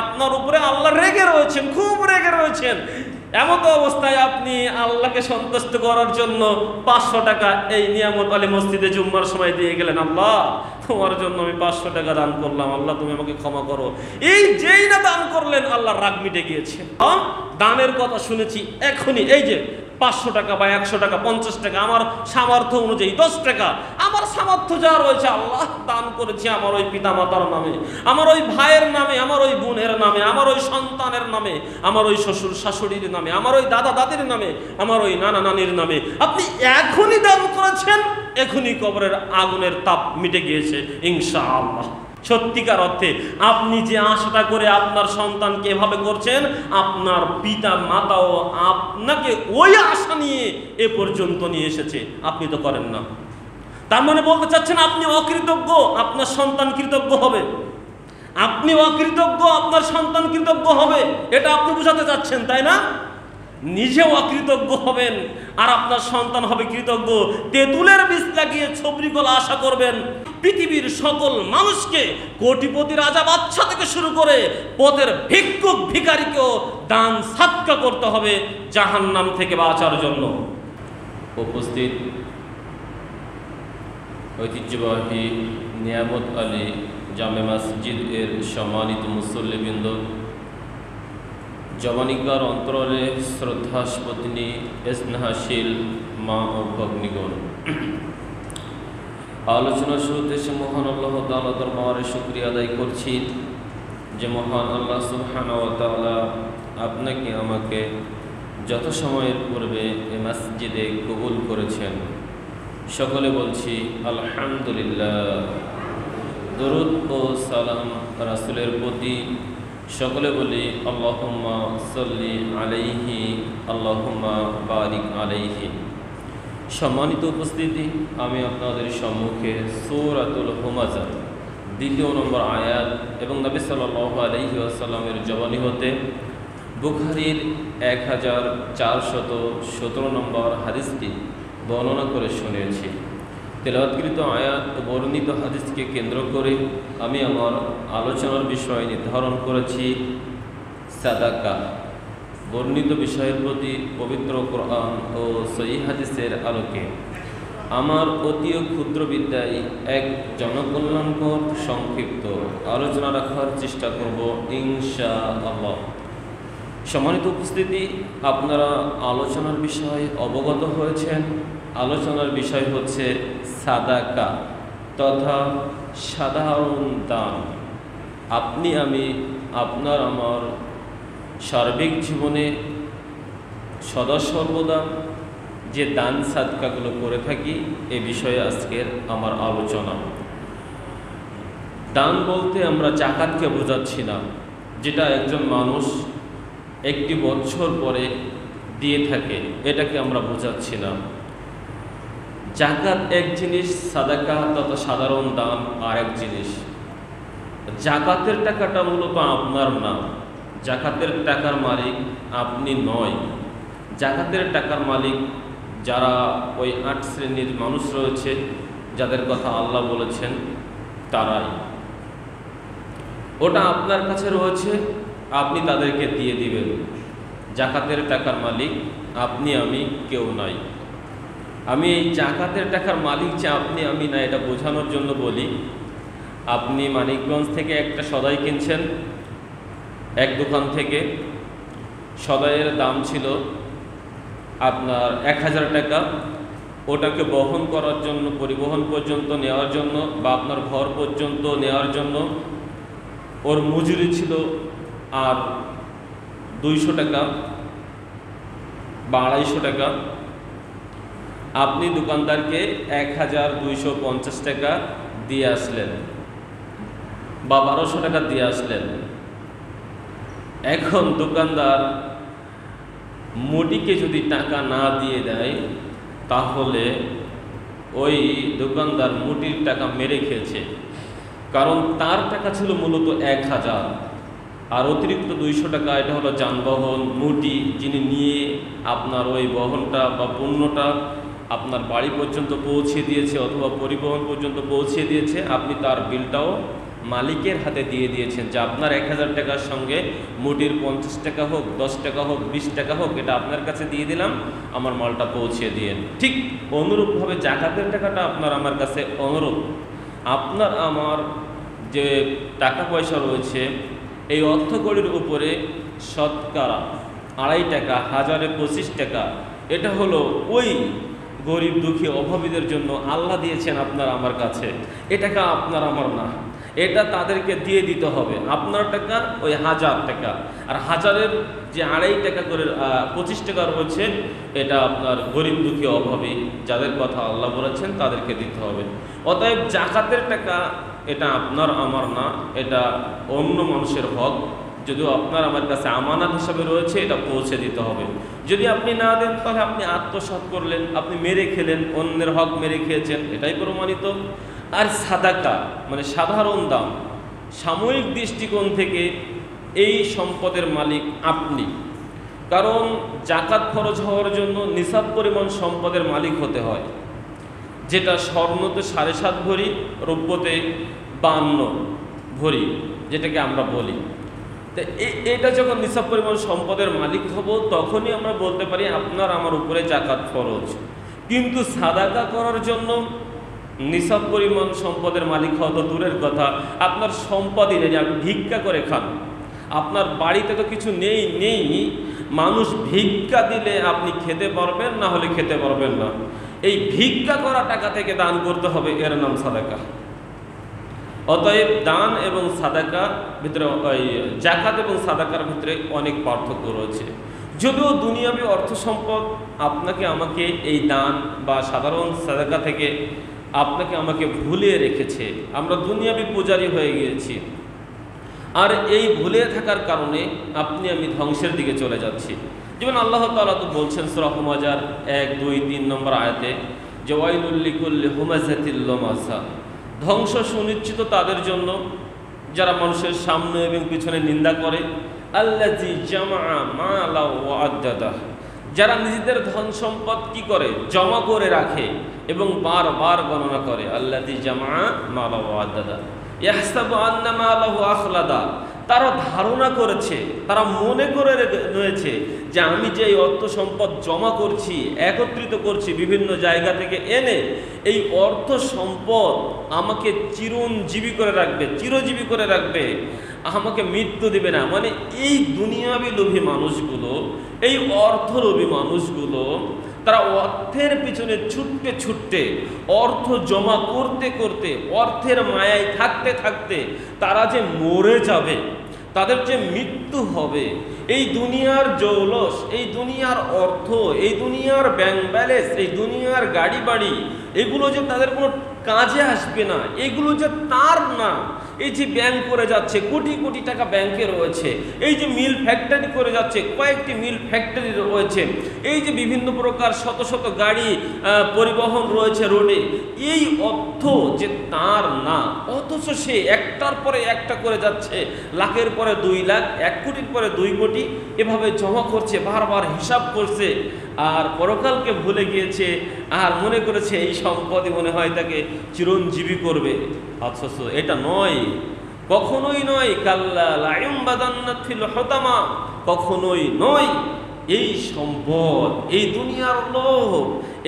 আপনার উপরে আল্লাহ রেগে রয়েছেন, খুব রেগে রয়েছেন। এমত অবস্থায় আপনি আল্লাহকে সন্তুষ্ট করার জন্য 500 টাকা এই নিয়ামত আলী মসজিদে জুম্মার সময় দিয়ে গেলেন, আল্লাহ তোমার জন্য আমি 500 টাকা দান করলাম, আল্লাহ তুমি আমাকে ক্ষমা করো। এই যেই না দান করলেন, আল্লাহর রাগ মিটে গিয়েছে। দানের কথা শুনেছি এখনই, এই যে 500 টাকা বা 100 টাকা, 50 টাকা, আমার সামর্থ্য অনুযায়ী 10 টাকা, আমার সামর্থ্য যা রয়েছে আল্লাহ দান করেছি আমার ওই পিতা মাতার নামে, আমার ওই ভাইয়ের নামে, আমার ওই বোনের নামে, আমার ওই সন্তানের নামে, আমার ওই শ্বশুর শাশুড়ির নামে, আমার ওই দাদা দাদির নামে, আমার ওই নানা নানির নামে। আপনি এখনই দান করেছেন, এখনই কবরের আগুনের তাপ মিটে গিয়েছে ইনশাআল্লাহ। সত্যিকার অর্থে আপনি যে আশাটা করে আপনার সন্তানকে এভাবে করছেন, আপনার পিতা মাতাও আপনাকে ওই আশা নিয়ে এ পর্যন্ত নিয়ে এসেছে, আপনি তো করেন না। তার মানে বলতে চাচ্ছেন আপনি অকৃতজ্ঞ, আপনার সন্তান কৃতজ্ঞ হবে। আপনি অকৃতজ্ঞ, আপনার সন্তান কৃতজ্ঞ হবে, এটা আপনি বোঝাতে চাচ্ছেন, তাই না? নিজেও অকৃতজ্ঞ হবেন আর আপনার সন্তান হবে কৃতজ্ঞ। তেঁতুলের বীজ লাগিয়ে ছবরি কলা আশা করবেন পৃথিবীর সকল মানুষকে, কোটিপতি রাজা বাচ্চা থেকে শুরু করে পথের ভিক্ষুক ভিখারিকেও দান সাদকা করতে হবে জাহান্নাম থেকে বাঁচার জন্য। উপস্থিত ঐতিহ্যবাহী নিয়ামত আলী জামে মসজিদ এর সম্মানিত মুসল্লিবৃন্দ, জবানিকার অন্তরে শ্রদ্ধাস্পতিনী স্নেহাশীল মা ও ভগ্নীগণ, আলোচনার শুরুতে সে মহান আল্লাহ তাআলা দরবারে শুকরিয়া আদায় করছি যে মহান আল্লাহ সুবহানাহু ওয়া তাআলা আপনাকে আমাকে যত সময়ের পূর্বে এই মসজিদে কবুল করেছেন। সকলে বলছি আলহামদুলিল্লাহ। দরুদ ও সালাম রাসূলের প্রতি। সকলে বলি আল্লাহুম্মা সাল্লি আলাইহি, আল্লাহুম্মা বারিক আলাইহি। সম্মানিত উপস্থিতি, আমি আপনাদের সম্মুখে সূরাতুল হুমাযা 2 নম্বর আয়াত এবং নবী সাল্লাল্লাহু আলাইহি ওয়াসাল্লামের জবানি হতে বুখারীর 1417 নম্বর হাদিসটি বর্ণনা করে শুনিয়েছি। তেলাওয়াতকৃত আয়াত ও বর্ণিত হাদিসকে কেন্দ্র করে আমি আমার আলোচনার বিষয় নির্ধারণ করেছি সাদাকা। বর্ণিত বিষয়ের প্রতি পবিত্র কোরআন ও সহিহ হাদিসের আলোকে আমার অতি ক্ষুদ্র বিদ্যায় এক জনকল্যাণকর সংক্ষিপ্ত আলোচনা রাখার চেষ্টা করব ইনশাআল্লাহ। সম্মানিত উপস্থিতি, আপনারা আলোচনার বিষয় অবগত হয়েছেন। আলোচনার বিষয় হচ্ছে সাদাকা তথা সাধারণ দান। আপনি আমি, আপনার আমার সার্বিক জীবনে সদা সর্বদা যে দান সাদকাগুলো করে থাকি, এ বিষয়ে আজকের আমার আলোচনা। দান বলতে আমরা জাকাতকে বোঝাচ্ছি না, যেটা একজন মানুষ একটি বছর পরে দিয়ে থাকে, এটাকে আমরা বোঝাচ্ছি না। জাকাত এক জিনিস, সাদাকা তথা সাধারণ দান আর এক জিনিস। জাকাতের টাকাটা মূলত আপনার না, জাকাতের টাকার মালিক আপনি নয়। জাকাতের টাকার মালিক যারা ওই 8 শ্রেণীর মানুষ রয়েছে, যাদের কথা আল্লাহ বলেছেন, তারাই। ওটা আপনার কাছে রয়েছে, আপনি তাদেরকে দিয়ে দিবেন। জাকাতের টাকার মালিক আপনি আমি কেউ নাই। আমি এই জাকাতের টাকার মালিক যে আপনি আমি না, এটা বোঝানোর জন্য বলি। আপনি মানিকগঞ্জ থেকে একটা সদাই কিনছেন এক দোকান থেকে। সদাইয়ের দাম ছিল আপনার 1000 টাকা। ওটাকে বহন করার জন্য, পরিবহন পর্যন্ত নেওয়ার জন্য বা আপনার ঘর পর্যন্ত নেওয়ার জন্য ওর মজুরি ছিল আর 200 টাকা বা 250 টাকা। আপনি দোকানদারকে 1250 টাকা দিয়ে আসলেন বা 1200 টাকা দিয়ে আসলেন। এখন দোকানদার মুটিকে যদি টাকা না দিয়ে দেয়, তাহলে ওই দোকানদার মুটির টাকা মেরে খেয়েছে। কারণ তার টাকা ছিল মূলত 1000, আর অতিরিক্ত 200 টাকা এটা হলো যানবাহন, মুটি, যিনি নিয়ে আপনার ওই বহনটা বা পণ্যটা আপনার বাড়ি পর্যন্ত পৌঁছে দিয়েছে অথবা পরিবহন পর্যন্ত পৌঁছে দিয়েছে, আপনি তার বিলটাও মালিকের হাতে দিয়ে দিয়েছেন যে আপনার 1000 টাকার সঙ্গে মুটির 50 টাকা হোক, 10 টাকা হোক, 20 টাকা হোক, এটা আপনার কাছে দিয়ে দিলাম, আমার মালটা পৌঁছে দিয়েন। ঠিক অনুরূপভাবে জাকাতের টাকাটা আপনার আমার কাছে অনুরূপ। আপনার আমার যে টাকা পয়সা রয়েছে এই অর্থকড়ির উপরে শতকরা 2.5 টাকা, 1025 টাকা, এটা হলো ওই গরিব দুঃখী অভাবীদের জন্য আল্লাহ দিয়েছেন আপনার আমার কাছে। এ টাকা আপনার আমার না, এটা তাদেরকে দিয়ে দিতে হবে। আপনার টাকা ওই 1000 টাকা, আর 1000-এর যে 2.5 টাকা করে 25 টাকা রয়েছে, এটা আপনার গরিব দুঃখী অভাবী যাদের কথা আল্লাহ বলেছেন তাদেরকে দিতে হবে। অতএব জাকাতের টাকা এটা আপনার আমার না, এটা অন্য মানুষের হক। যদিও আপনার আমার কাছে আমানত হিসাবে রয়েছে, এটা পৌঁছে দিতে হবে। যদি আপনি না দেন তাহলে আপনি আত্মসাৎ করলেন, আপনি মেরে খেলেন, অন্যের হক মেরে খেয়েছেন, এটাই প্রমাণিত। আর সাদাকা মানে সাধারণ দান, সাময়িক দৃষ্টিকোণ থেকে এই সম্পদের মালিক আপনি। কারণ জাকাত খরচ হওয়ার জন্য নিসাব পরিমাণ সম্পদের মালিক হতে হয়, যেটা স্বর্ণতে 7.5 ভরি, রৌপ্যতে 52 ভরি, যেটাকে আমরা বলি। তো এটা যখন নিসাব পরিমাণ সম্পদের মালিক হব, তখনই আমরা বলতে পারি আপনার আমার উপরে জাকাত ফরজ। কিন্তু সাদাকা করার জন্য নিসাব পরিমাণ সম্পদের মালিক হওয়া তো দূরের কথা, আপনার সম্পদই নেই, আপনি ভিক্ষা করে খান, আপনার বাড়িতে তো কিছু নেই, মানুষ ভিক্ষা দিলে আপনি খেতে পারবেন, না হলে খেতে পারবেন না। এই ভিক্ষা করা টাকা থেকে দান করতে হবে, এর নাম সাদাকা। অতএব দান এবং সাদাকা ভিতরে, ওই জাকাত এবং সাদাকার ভিতরে অনেক পার্থক্য রয়েছে। যদিও দুনিয়াবি অর্থ সম্পদ আপনাকে আমাকে এই দান বা সাধারণ সাদাকা থেকে আপনাকে আমাকে ভুলিয়ে রেখেছে, আমরা দুনিয়াবি পূজারী হয়ে গিয়েছি। আর এই ভুলে থাকার কারণে আপনি আমি ধ্বংসের দিকে চলে যাচ্ছি। যেমন আল্লাহ তাআলা তো বলছেন সূরা হুমাযার 1, 2, 3 নম্বর আয়াতে যে ওয়াইলুল লিকুল্লি হুমাযাতিল লুমাযা, ধ্বংস সুনিশ্চিত তাদের জন্য যারা মানুষের সামনে এবং পিছনে নিন্দা করে। আল্লাযী জামা মালা ওয়া আদ্দাদা, যারা নিজেদের ধন সম্পদ কি করে, জমা করে রাখে এবং বারবার গণনা করে। আল্লাযী জামা মালা ওয়া আদ্দাদা ইয়াহসাবু আন্না মালাহু আখলাদা, তারা ধারণা করেছে, তারা মনে করে রয়েছে যে আমি যে এই অর্থ সম্পদ জমা করছি, একত্রিত করছি বিভিন্ন জায়গা থেকে এনে, এই অর্থ সম্পদ আমাকে চিরঞ্জীবী করে রাখবে, চিরজীবী করে রাখবে, আমাকে মৃত্যু দেবে না। মানে এই দুনিয়াবি লোভী মানুষগুলো, এই অর্থলোভী মানুষগুলো, তারা অর্থের পিছনে ছুটতে ছুটতে, অর্থ জমা করতে করতে, অর্থের মায়ায় থাকতে থাকতে তারা যে মরে যাবে, তাদের যে মৃত্যু হবে, এই দুনিয়ার জৌলস, এই দুনিয়ার অর্থ, এই দুনিয়ার ব্যাংক ব্যালেন্স, এই দুনিয়ার গাড়ি বাড়ি, এগুলো যে তাদের কোনো কাজে আসবে না, এগুলো যে তার না। এই যে ব্যাংক করে যাচ্ছে, কোটি কোটি টাকা ব্যাংকে রয়েছে, এই যে মিল ফ্যাক্টরি করে যাচ্ছে, কয়েকটি মিল ফ্যাক্টরি রয়েছে, এই যে বিভিন্ন প্রকার শত শত গাড়ি পরিবহন রয়েছে রোডে, এই অর্থ যে তার না, অথচ সে একটার পরে একটা করে যাচ্ছে, লাখের পরে 2 লাখ, 1 কোটির পরে 2 কোটি, এভাবে জমা করছে, বারবার হিসাব করছে, আর পরকালকে ভুলে গিয়েছে, আর মনে করেছে এই সম্পদই মনে হয় তাকে চিরঞ্জীবী করবে। অথচ এটা নয়, কখনোই নয়। কাল্লা লা ইউমবাদান্না ফিল হুতামা, কখনোই নয়। এই সম্পদ, এই দুনিয়ার লোভ,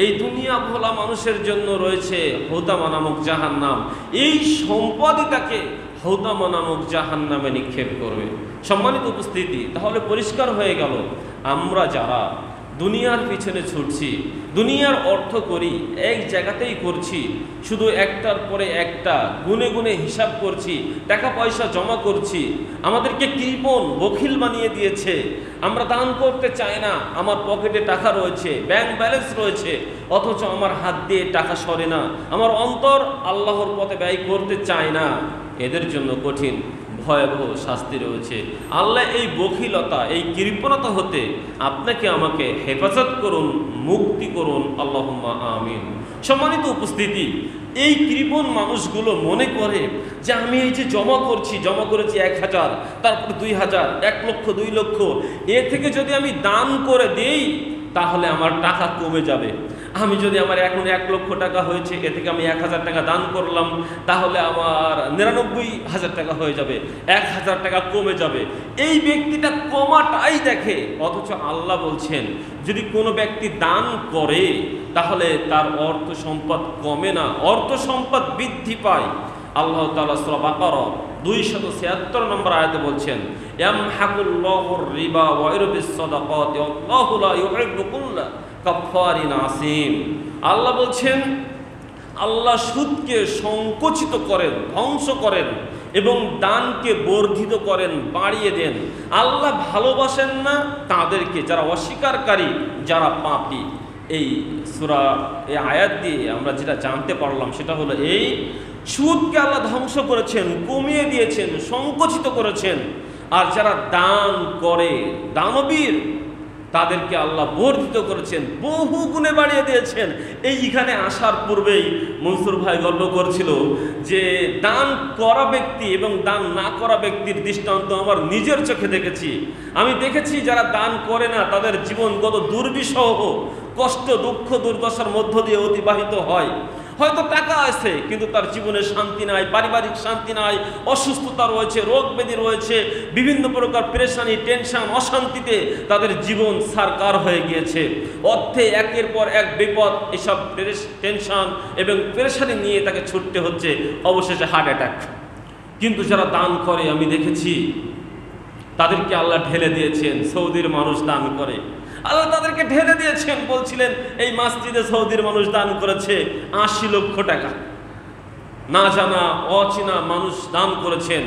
এই দুনিয়া ভোলা মানুষের জন্য রয়েছে হুতামা নামক জাহান্নাম। এই সম্পদই তাকে হুতামা নামক জাহান্নামে নিক্ষেপ করবে। সম্মানিত উপস্থিতি, তাহলে পরিষ্কার হয়ে গেল, আমরা যারা দুনিয়ার পিছনে ছুটছি, দুনিয়ার অর্থ করি, এক জায়গাতেই করছি, শুধু একটার পরে একটা গুনে গুনে হিসাব করছি, টাকা পয়সা জমা করছি, আমাদেরকে কৃপণ বখিল বানিয়ে দিয়েছে। আমরা দান করতে চাই না, আমার পকেটে টাকা রয়েছে, ব্যাংক ব্যালেন্স রয়েছে, অথচ আমার হাত দিয়ে টাকা সরে না, আমার অন্তর আল্লাহর পথে ব্যয় করতে চায় না। এদের জন্য কঠিন ভয়াবহ শাস্তি রয়েছে। আল্লাহ এই বখিলতা, এই কৃপণতা হতে আপনাকে আমাকে হেফাজত করুন, মুক্তি করুন, আল্লাহুম্মা আমিন। সম্মানিত উপস্থিতি, এই কৃপণ মানুষগুলো মনে করে যে আমি এই যে জমা করেছি 1000, তারপর 2000, 1 লক্ষ, 2 লক্ষ, এ থেকে যদি আমি দান করে দেই তাহলে আমার টাকা কমে যাবে। আমি যদি আমার এখন 1 লক্ষ টাকা হয়েছে, এ থেকে আমি 1000 টাকা দান করলাম, তাহলে আমার 99,000 টাকা হয়ে যাবে, 1000 টাকা কমে যাবে। এই ব্যক্তিটা কমাটাই দেখে, অথচ আল্লাহ বলছেন যদি কোনো ব্যক্তি দান করে তাহলে তার অর্থ সম্পদ কমে না, অর্থ সম্পদ বৃদ্ধি পায়। আল্লাহ তাআলা সূরা বাকারা 276 নম্বর আয়াতে বলছেন, ইয়ামহাকুল্লাহুর রিবা ওয়া ইউরবিস সাদাকাতি আল্লাহু লা ইউহিব্বু কুল্লা কাফফারিন আসিম। আল্লাহ বলছেন আল্লাহ সুদকে সংকুচিত করেন, ধ্বংস করেন এবং দানকে বর্ধিত করেন, বাড়িয়ে দেন। আল্লাহ ভালোবাসেন না তাদেরকে যারা অস্বীকারী, যারা পাপী। এই সূরা এই আয়াত দিয়ে আমরা যেটা জানতে পারলাম সেটা হলো এই সুদকে আল্লাহ ধ্বংস করেছেন, কমিয়ে দিয়েছেন, সংকুচিত করেছেন। আর যারা দান করে, দানবীর, তাদেরকে আল্লাহ বর্ধিত করেছেন, বহু গুণে বাড়িয়ে দিয়েছেন। এইখানে আসার পূর্বেই মনসুর ভাই গল্প করছিল যে দান করা ব্যক্তি এবং দান না করা ব্যক্তির দৃষ্টান্ত আমার নিজের চোখে দেখেছি। আমি দেখেছি যারা দান করে না তাদের জীবন কত দুর্বিষহ, কষ্ট, দুঃখ, দুর্দশার মধ্য দিয়ে অতিবাহিত হয়। হয়তো টাকা আছে কিন্তু তার জীবনে শান্তি নাই, পারিবারিক শান্তি নাই, অসুস্থতা রয়েছে, রোগ ব্যাধি রয়েছে, বিভিন্ন প্রকার পেরেশানি, টেনশন, অশান্তিতে তাদের জীবন সারকার হয়ে গিয়েছে। অর্থে একের পর এক বিপদ, এসব টেনশন এবং পেরেশানি নিয়ে তাকে ছুটতে হচ্ছে, অবশেষে হার্ট অ্যাটাক। কিন্তু যারা দান করে আমি দেখেছি তাদেরকে আল্লাহ ঢেলে দিয়েছেন। সৌদির মানুষ দান করে, আল্লাহ তাদেরকে ঢেলে দিয়েছেন। বলছিলেন এই মসজিদে সৌদির মানুষ দান করেছে 80 লক্ষ টাকা, না জানা অচেনা মানুষ দান করেছেন,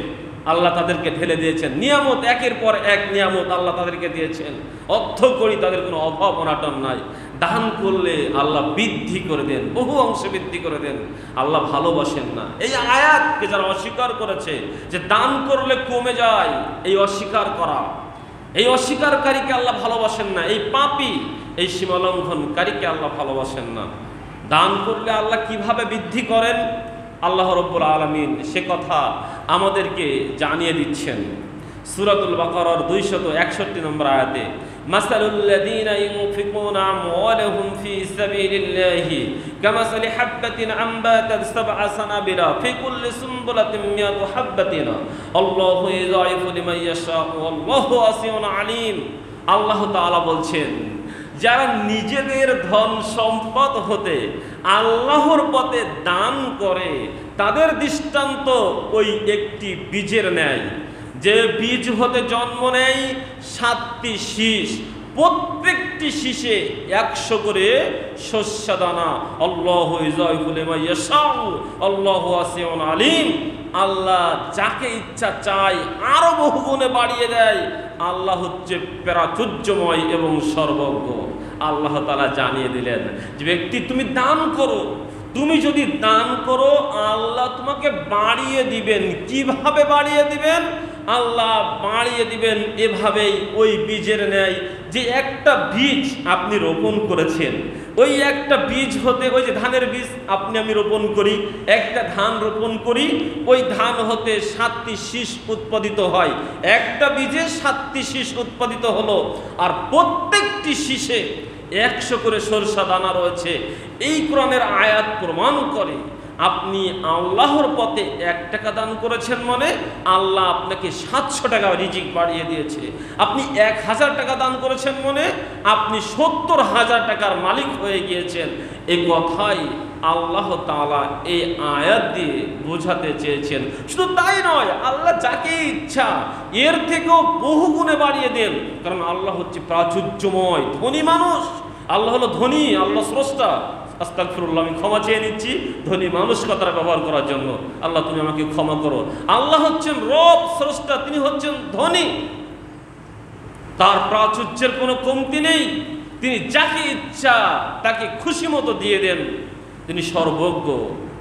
আল্লাহ তাদেরকে ঢেলে দিয়েছেন। নিয়ামত, একের পর এক নিয়ামত আল্লাহ তাদেরকে দিয়েছেন। অর্থ করি তাদের কোনো অভাব অনাটন নাই। দান করলে আল্লাহ বৃদ্ধি করে দেন, বহু অংশে বৃদ্ধি করে দেন। আল্লাহ ভালোবাসেন না। এই আয়াতকে যারা অস্বীকার করেছে যে দান করলে কমে যায়, এই অস্বীকার করা, এই অস্বীকারীকে আল্লাহ ভালোবাসেন না। এই পাপী, এই সীমালঙ্ঘনকারীকে আল্লাহ ভালোবাসেন না। দান করলে আল্লাহ কিভাবে বৃদ্ধি করেন আল্লাহ রাব্বুল আলামিন সে কথা আমাদেরকে জানিয়ে দিচ্ছেন। সূরাতুল বাকারার 261 নম্বর আয়াতে, মাসালুল লাযীনা ইউনফিকুনা আমওয়ালাহুম ফী সাবিলিল্লাহি কামাসালি হাববাতিন আমবাতাত সাবআ সানাবিলা ফী কুল্লি সুনবুলাতিন মিয়াতু হাববাতিন আল্লাহু ইযাইফু লিমান ইয়াশাউ ওয়াল্লাহু ওয়াসিউন আলীম। আল্লাহ তাআলা বলছেন যারা নিজেদের ধন সম্পদ হতে আল্লাহর পথে দান করে তাদের দৃষ্টান্ত ওই একটি বীজের ন্যায়, যে বীজ হতে জন্ম নেয় 7টি শীষ, প্রত্যেকটি শীষে 100 করে শস্যদানা। আল্লাহু ইযাইফু লিমান ইয়াশাউ আল্লাহু ওয়াসিউন আলীম। আল্লাহ যাকে ইচ্ছা চায় আরো বহু গুণে বাড়িয়ে দেয়। আল্লাহ হচ্ছে প্রাচুর্যময় এবং সর্বজ্ঞ। আল্লাহ তাআলা জানিয়ে দিলেন যে ব্যক্তি তুমি দান করো, তুমি যদি দান করো আল্লাহ তোমাকে বাড়িয়ে দিবেন। কিভাবে বাড়িয়ে দিবেন? আল্লাহ বাড়িয়ে দিবেন এভাবেই, ওই বীজের ন্যায়, যে একটা বীজ আপনি রোপণ করেছেন, ওই একটা বীজ হতে, ওই যে ধানের বীজ আপনি আমি রোপণ করি, একটা ধান রোপণ করি, ওই ধান হতে 7টি শীষ উৎপাদিত হয়। একটা বীজে 7টি শীষ উৎপাদিত হলো, আর প্রত্যেকটি শীষে 100 করে সরষা দানা রয়েছে। এই কোরআনের আয়াত প্রমাণ করে আপনি আল্লাহর পথে 1 টাকা দান করেছেন মানে আল্লাহ আপনাকে 700 টাকা রিজিক বাড়িয়ে দিয়েছে। আপনি 1000 টাকা দান করেছেন মানে আপনি 70,000 টাকার মালিক হয়ে গিয়েছেন। এই কথাই আল্লাহ তাআলা এই আয়াত দিয়ে বোঝাতে চেয়েছেন। শুধু তাই নয়, আল্লাহ যাকে ইচ্ছা এর থেকেও বহু গুণে বাড়িয়ে দেন, কারণ আল্লাহ হচ্ছে প্রাচুর্যময়, ধনী মানুষ। আল্লাহ হলো ধনী, আল্লাহ স্রষ্টা। আস্তাগফিরুল্লাহ, আমি ক্ষমা চেয়ে নিচ্ছি ধনী মানুষ কথাটা ব্যবহার করার জন্য। আল্লাহ তুমি আমাকে ক্ষমা করো। আল্লাহ হচ্ছেন রব, স্রষ্টা, তিনি হচ্ছেন ধনী। তার প্রাচুর্যের কোনো কমতি নেই। তিনি যাকে ইচ্ছা তাকে খুশি মতো দিয়ে দেন। তিনি সর্বজ্ঞ,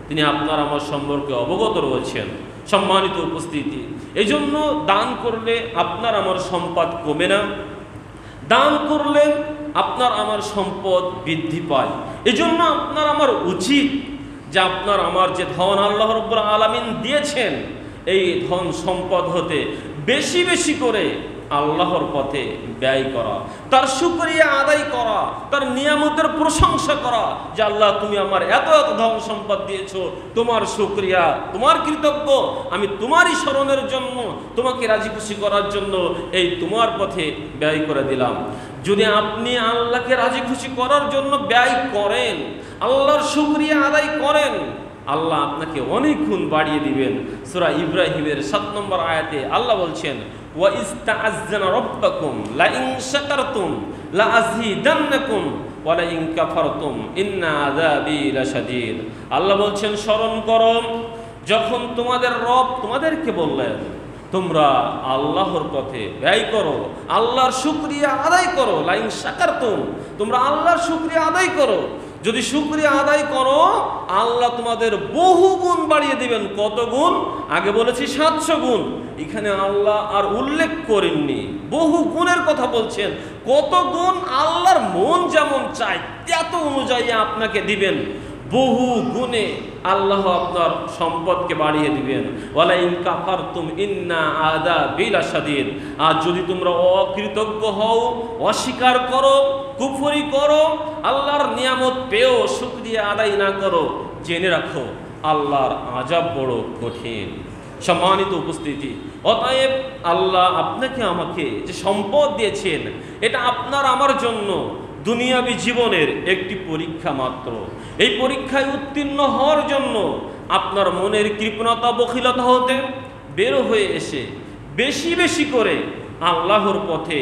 তিনি আপনার আমার সম্পর্কে অবগত রয়েছেন। সম্মানিত উপস্থিতি, এই জন্য দান করলে আপনার আমার সম্পদ কমে না, দান করলে আপনার আমার সম্পদ বৃদ্ধি পায়। এই জন্য আপনার আমার উচিত যে আপনার আমার যে ধন আল্লাহ রাব্বুল আলামিন দিয়েছেন, এই ধন সম্পদ হতে বেশি বেশি করে আল্লাহর পথে ব্যয় করা, তার শুকরিয়া আদায় করা, তার নিয়ামতের প্রশংসা করা যে আল্লাহ তুমি আমার এত এত ধন সম্পদ দিয়েছো, তোমার শুকরিয়া, তোমার কৃতজ্ঞ, আমি তোমারই স্মরণের জন্য, তোমাকে রাজি খুশি করার জন্য এই তোমার পথে ব্যয় করে দিলাম। যদি আপনি আল্লাহকে রাজি খুশি করার জন্য ব্যয় করেন, আল্লাহর শুকরিয়া আদায় করেন, আল্লাহ আপনাকে অনেক গুণ বাড়িয়ে দিবেন। সূরা ইব্রাহিমের 7 নম্বর আয়াতে আল্লাহ বলছেন, ওয়া ইস্তাআযানা রাব্বাকুম লা ইন শাকারতুম লা আযীদান্নাকুম ওয়া লা ইন কাফারতুম ইন্না আযাবি লাশাদীদ। আল্লাহ বলছেন, স্মরণ করো যখন তোমাদের রব তোমাদেরকে বললেন তোমরা আল্লাহর পথে ব্যয় করো, আল্লাহর শুকরিয়া আদায় করো, লা ইন শাকারতুম, তোমরা আল্লাহর শুকরিয়া আদায় করো। যদি শুকরিয়া আদায় করো আল্লাহ তোমাদের বহু গুণ বাড়িয়ে দিবেন। কত গুণ? আগে বলেছি 700 গুণ, এখানে আল্লাহ আর উল্লেখ করেননি, বহু গুণের কথা বলছেন। কত গুণ? আল্লাহর মন যেমন চায় তত অনুযায়ী আপনাকে দিবেন, বহু গুণে আল্লাহ আপনার সম্পদকে বাড়িয়ে দিবেন। ওয়ালা ইন কাফারতুম ইন্না আযাবি লাশাদীদ। আর যদি তোমরা অকৃতজ্ঞ হও, অস্বীকার করো, কুফরি করো, আল্লাহর নিয়ামত পেয়েও শুকরিয়া আদায় না করো, জেনে রাখো আল্লাহর আযাব বড় কঠিন। সম্মানিত উপস্থিতি, অতএব আল্লাহ আপনাকে আমাকে যে সম্পদ দিয়েছেন এটা আপনার আমার জন্য দুনিয়াবী জীবনের একটি পরীক্ষা মাত্র। এই পরীক্ষায় উত্তীর্ণ হওয়ার জন্য আপনার মনের কৃপণতা বখিলতা হতে বের হয়ে এসে বেশি বেশি করে আল্লাহর পথে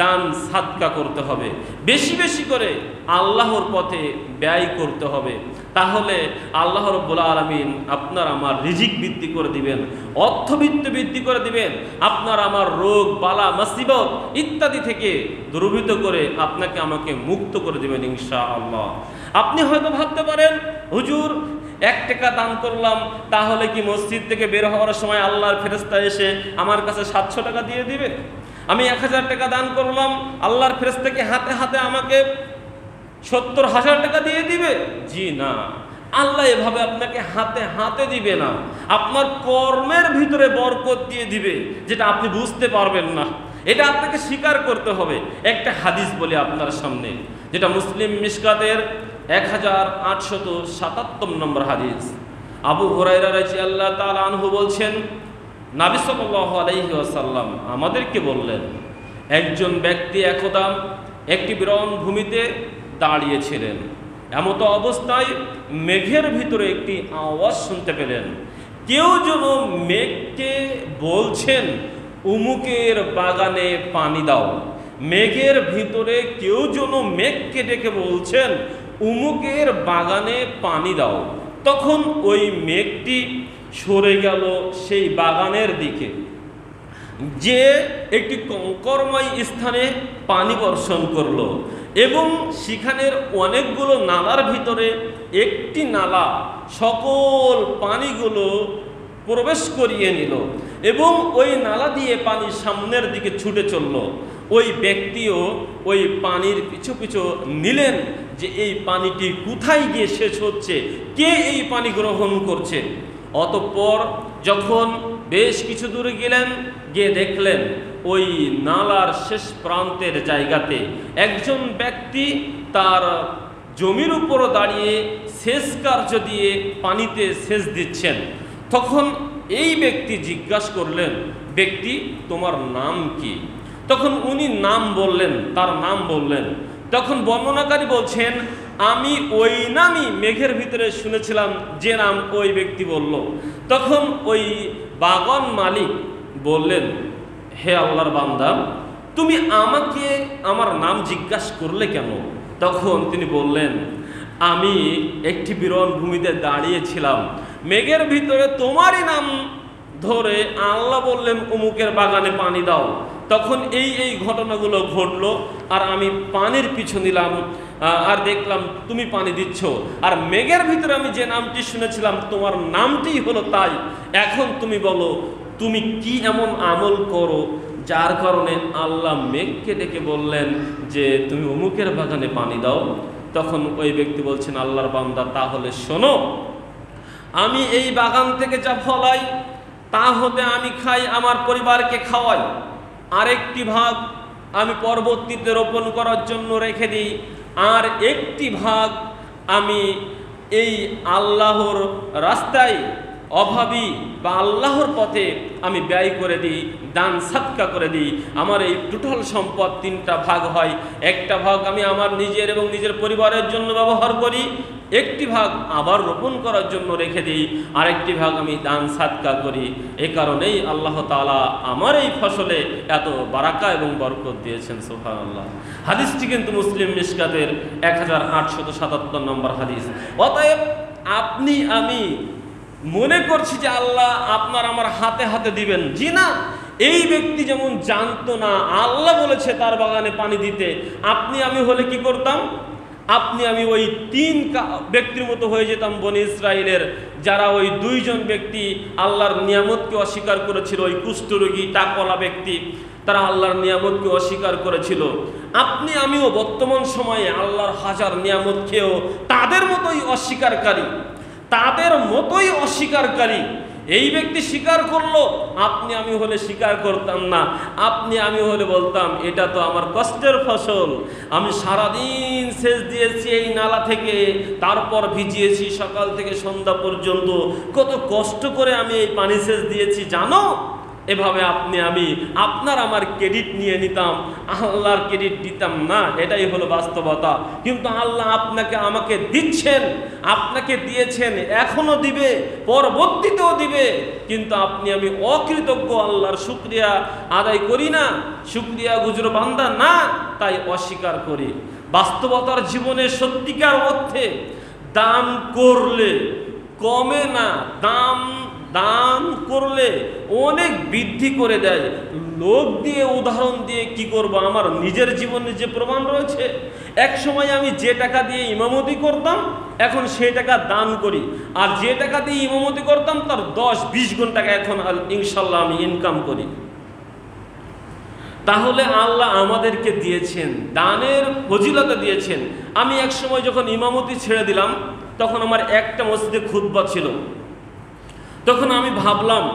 দান সাদকা করতে হবে, বেশি বেশি করে আল্লাহর পথে ব্যয় করতে হবে। তাহলে আল্লাহ রাব্বুল আলামিন আপনার আমার রিজিক বৃদ্ধি করে দিবেন, অর্থবিত্ত বৃদ্ধি করে দিবেন, আপনার আমার রোগ বালা মুসিবত ইত্যাদি থেকে দূরীভূত করে আপনাকে আমাকে মুক্ত করে দিবেন ইনশাআল্লাহ। আপনি হয়তো ভাবতে পারেন, হুজুর 1 টাকা দান করলাম, তাহলে কি মসজিদ থেকে বের হওয়ার সময় আল্লাহর ফেরেশতা এসে আমার কাছে 700 টাকা দিয়ে দিবে? আমি 1000 টাকা দান করলাম, আল্লাহর ফেরেশতাকে হাতে হাতে আমাকে 70,000 টাকা দিয়ে দিবে? জি না, আল্লাহ এভাবে আপনাকে হাতে হাতে দিবে না, আপনার কর্মের ভিতরে বরকত দিয়ে দিবে, যেটা আপনি বুঝতে পারবেন না। এটা আপনাকে স্বীকার করতে হবে। একটা হাদিস বলি আপনার সামনে, যেটা মুসলিম মিশকাতের 1877 নম্বর হাদিস। আবু হুরায়রা রাদিয়াল্লাহু তাআলা আনহু বলছেন, নবী সাল্লাল্লাহু আলাইহি ওয়াসাল্লাম আমাদেরকে বললেন, একজন ব্যক্তি একদা একটি বিরান ভূমিতে দাঁড়িয়েছিলেন। এমতো অবস্থায় মেঘের ভিতরে একটি আওয়াজ শুনতে পেলেন। কেউ যেন মেঘকে বলছেন, উমুকের বাগানে পানি দাও। মেঘের ভিতরে কেউ যেন মেঘকে ডেকে বলছেন, উমুকের বাগানে পানি দাও। তখন ওই মেঘটি সরে গেল সেই বাগানের দিকে, যে একটি কঙ্করময় স্থানে পানি বর্ষণ করলো, এবং সেখানের অনেকগুলো নালার ভিতরে একটি নালা সকল পানিগুলো প্রবেশ করিয়ে নিল, এবং ওই নালা দিয়ে পানি সামনের দিকে ছুটে চলল। ওই ব্যক্তিও ওই পানির পিছু পিছু নিলেন যে এই পানিটি কোথায় গিয়ে শেষ হচ্ছে, কে এই পানি গ্রহণ করছে। অতঃপর যখন বেশ কিছু দূরে গেলেন, গিয়ে দেখলেন ওই নালার শেষ প্রান্তের জায়গাতে একজন ব্যক্তি তার জমির উপর দাঁড়িয়ে সেচ কার্য দিয়ে পানিতে সেচ দিচ্ছেন। তখন এই ব্যক্তি জিজ্ঞাসা করলেন, ব্যক্তি তোমার নাম কি? তখন উনি নাম বললেন, তার নাম বললেন। তখন বর্ণনাকারী বলছেন, আমি ওই নামই মেঘের ভিতরে শুনেছিলাম যে নাম ওই ব্যক্তি বলল। তখন ওই বাগান মালিক বললেন, হে আল্লাহর বান্দা, তুমি আমাকে আমার নাম জিজ্ঞাসা করলে কেন? তখন তিনি বললেন, আমি একটি বিরন ভূমিতে দাঁড়িয়েছিলাম, মেঘের ভিতরে তোমারই নাম ধরে আল্লাহ বললেন অমুকের বাগানে পানি দাও। তখন এই ঘটনাগুলো ঘটলো, আর আমি পানির পিছু নিলাম, আর দেখলাম তুমি পানি দিচ্ছ, আর মেঘের ভিতরে আমি যে নামটি শুনেছিলাম তোমার নামটিই হলো তাই। এখন তুমি বলো, তুমি কি এমন আমল করো যার কারণে আল্লাহ মেঘকে ডেকে বললেন যে তুমি অমুকের বাগানে পানি দাও? তখন ওই ব্যক্তি বলছেন, আল্লাহর বান্দা, তাহলে শোনো, আমি এই বাগান থেকে যা ফলাই তা হতে আমি খাই, আমার পরিবারকে খাওয়াই। আরেকটি ভাগ আমি পরবর্তীতে রোপণ করার জন্য রেখে দিই, আর একটি ভাগ আমি এই আল্লাহর রাস্তায় অভাবী বা আল্লাহর পথে আমি ব্যয় করে দিই, দান সাদকা করে দিই। আমার এই টোটাল সম্পদ 3টা ভাগ হয়। একটা ভাগ আমি আমার নিজের এবং নিজের পরিবারের জন্য ব্যবহার করি, একটি ভাগ আবার রোপণ করার জন্য রেখে দিই, আরেকটি ভাগ আমি দান সাদকা করি। এ কারণেই আল্লাহ তাআলা আমার এই ফসলে এত বারাকা এবং বরকত দিয়েছেন। সুবহানাল্লাহ। হাদিসটি কিন্তু মুসলিম মিশকাতের 1877 নম্বর হাদিস। অতএব আপনি আমি মনে করছি যে আল্লাহ আপনার আমার হাতে হাতে দিবেন, জি না। এই ব্যক্তি যেমন জানতো না আল্লাহ বলেছে তার বাগানে পানি দিতে, আপনি আমি হলে কি করতাম? আপনি আমি ওই 3 ব্যক্তির মতো হয়ে যেতাম বনি ইসরাইলের, যারা ওই 2 জন ব্যক্তি আল্লাহর নিয়ামতকে অস্বীকার করেছিল। ওই কুষ্ঠরোগী টাকলা ব্যক্তি, তারা আল্লাহর নিয়ামতকে অস্বীকার করেছিল। আপনি আমিও বর্তমান সময়ে আল্লাহর হাজার নিয়ামত খেয়েও তাদের মতোই অস্বীকারী, তাদের মতোই অস্বীকারী। এই ব্যক্তি স্বীকার করলো, আপনি আমি হলে স্বীকার করতাম না। আপনি আমি হলে বলতাম এটা তো আমার কষ্টের ফসল, আমি সারাদিন সেচ দিয়েছি এই নালা থেকে, তারপর ভিজিয়েছি সকাল থেকে সন্ধ্যা পর্যন্ত, কত কষ্ট করে আমি এই পানি সেচ দিয়েছি জানো। এভাবে আপনি আমি আপনার আমার ক্রেডিট নিয়ে নিতাম, আল্লাহর ক্রেডিট দিতাম না। এটাই হলো বাস্তবতা। কিন্তু আল্লাহ আপনাকে আমাকে দিচ্ছেন, আপনাকে দিয়েছেন, এখনো দিবে, পরবর্তীতেও দিবে। কিন্তু আপনি আমি অকৃতজ্ঞ, আল্লাহর শুকরিয়া আদায় করি না, শুকরিয়া গুজর বান্দা না, তাই অস্বীকার করি। বাস্তবতার জীবনে সত্যিকার অর্থে দান করলে কমে না, দান করলে অনেক বৃদ্ধি করে দেয়। লোক দিয়ে উদাহরণ দিয়ে কি করব, আমার নিজের জীবনে যে প্রমাণ রয়েছে। এক সময় আমি যে টাকা দিয়ে ইমামতি করতাম, এখন সেই টাকা দান করি, আর যে টাকা দিয়ে ইমামতি করতাম তার 10-20 গুণ টাকা এখন ইনশাল্লাহ আমি ইনকাম করি। তাহলে আল্লাহ আমাদেরকে দিয়েছেন, দানের ফজিলতা দিয়েছেন। আমি এক সময় যখন ইমামতি ছেড়ে দিলাম, তখন আমার একটা মসজিদে খুতবা ছিল। তখন আমি ভাবলাম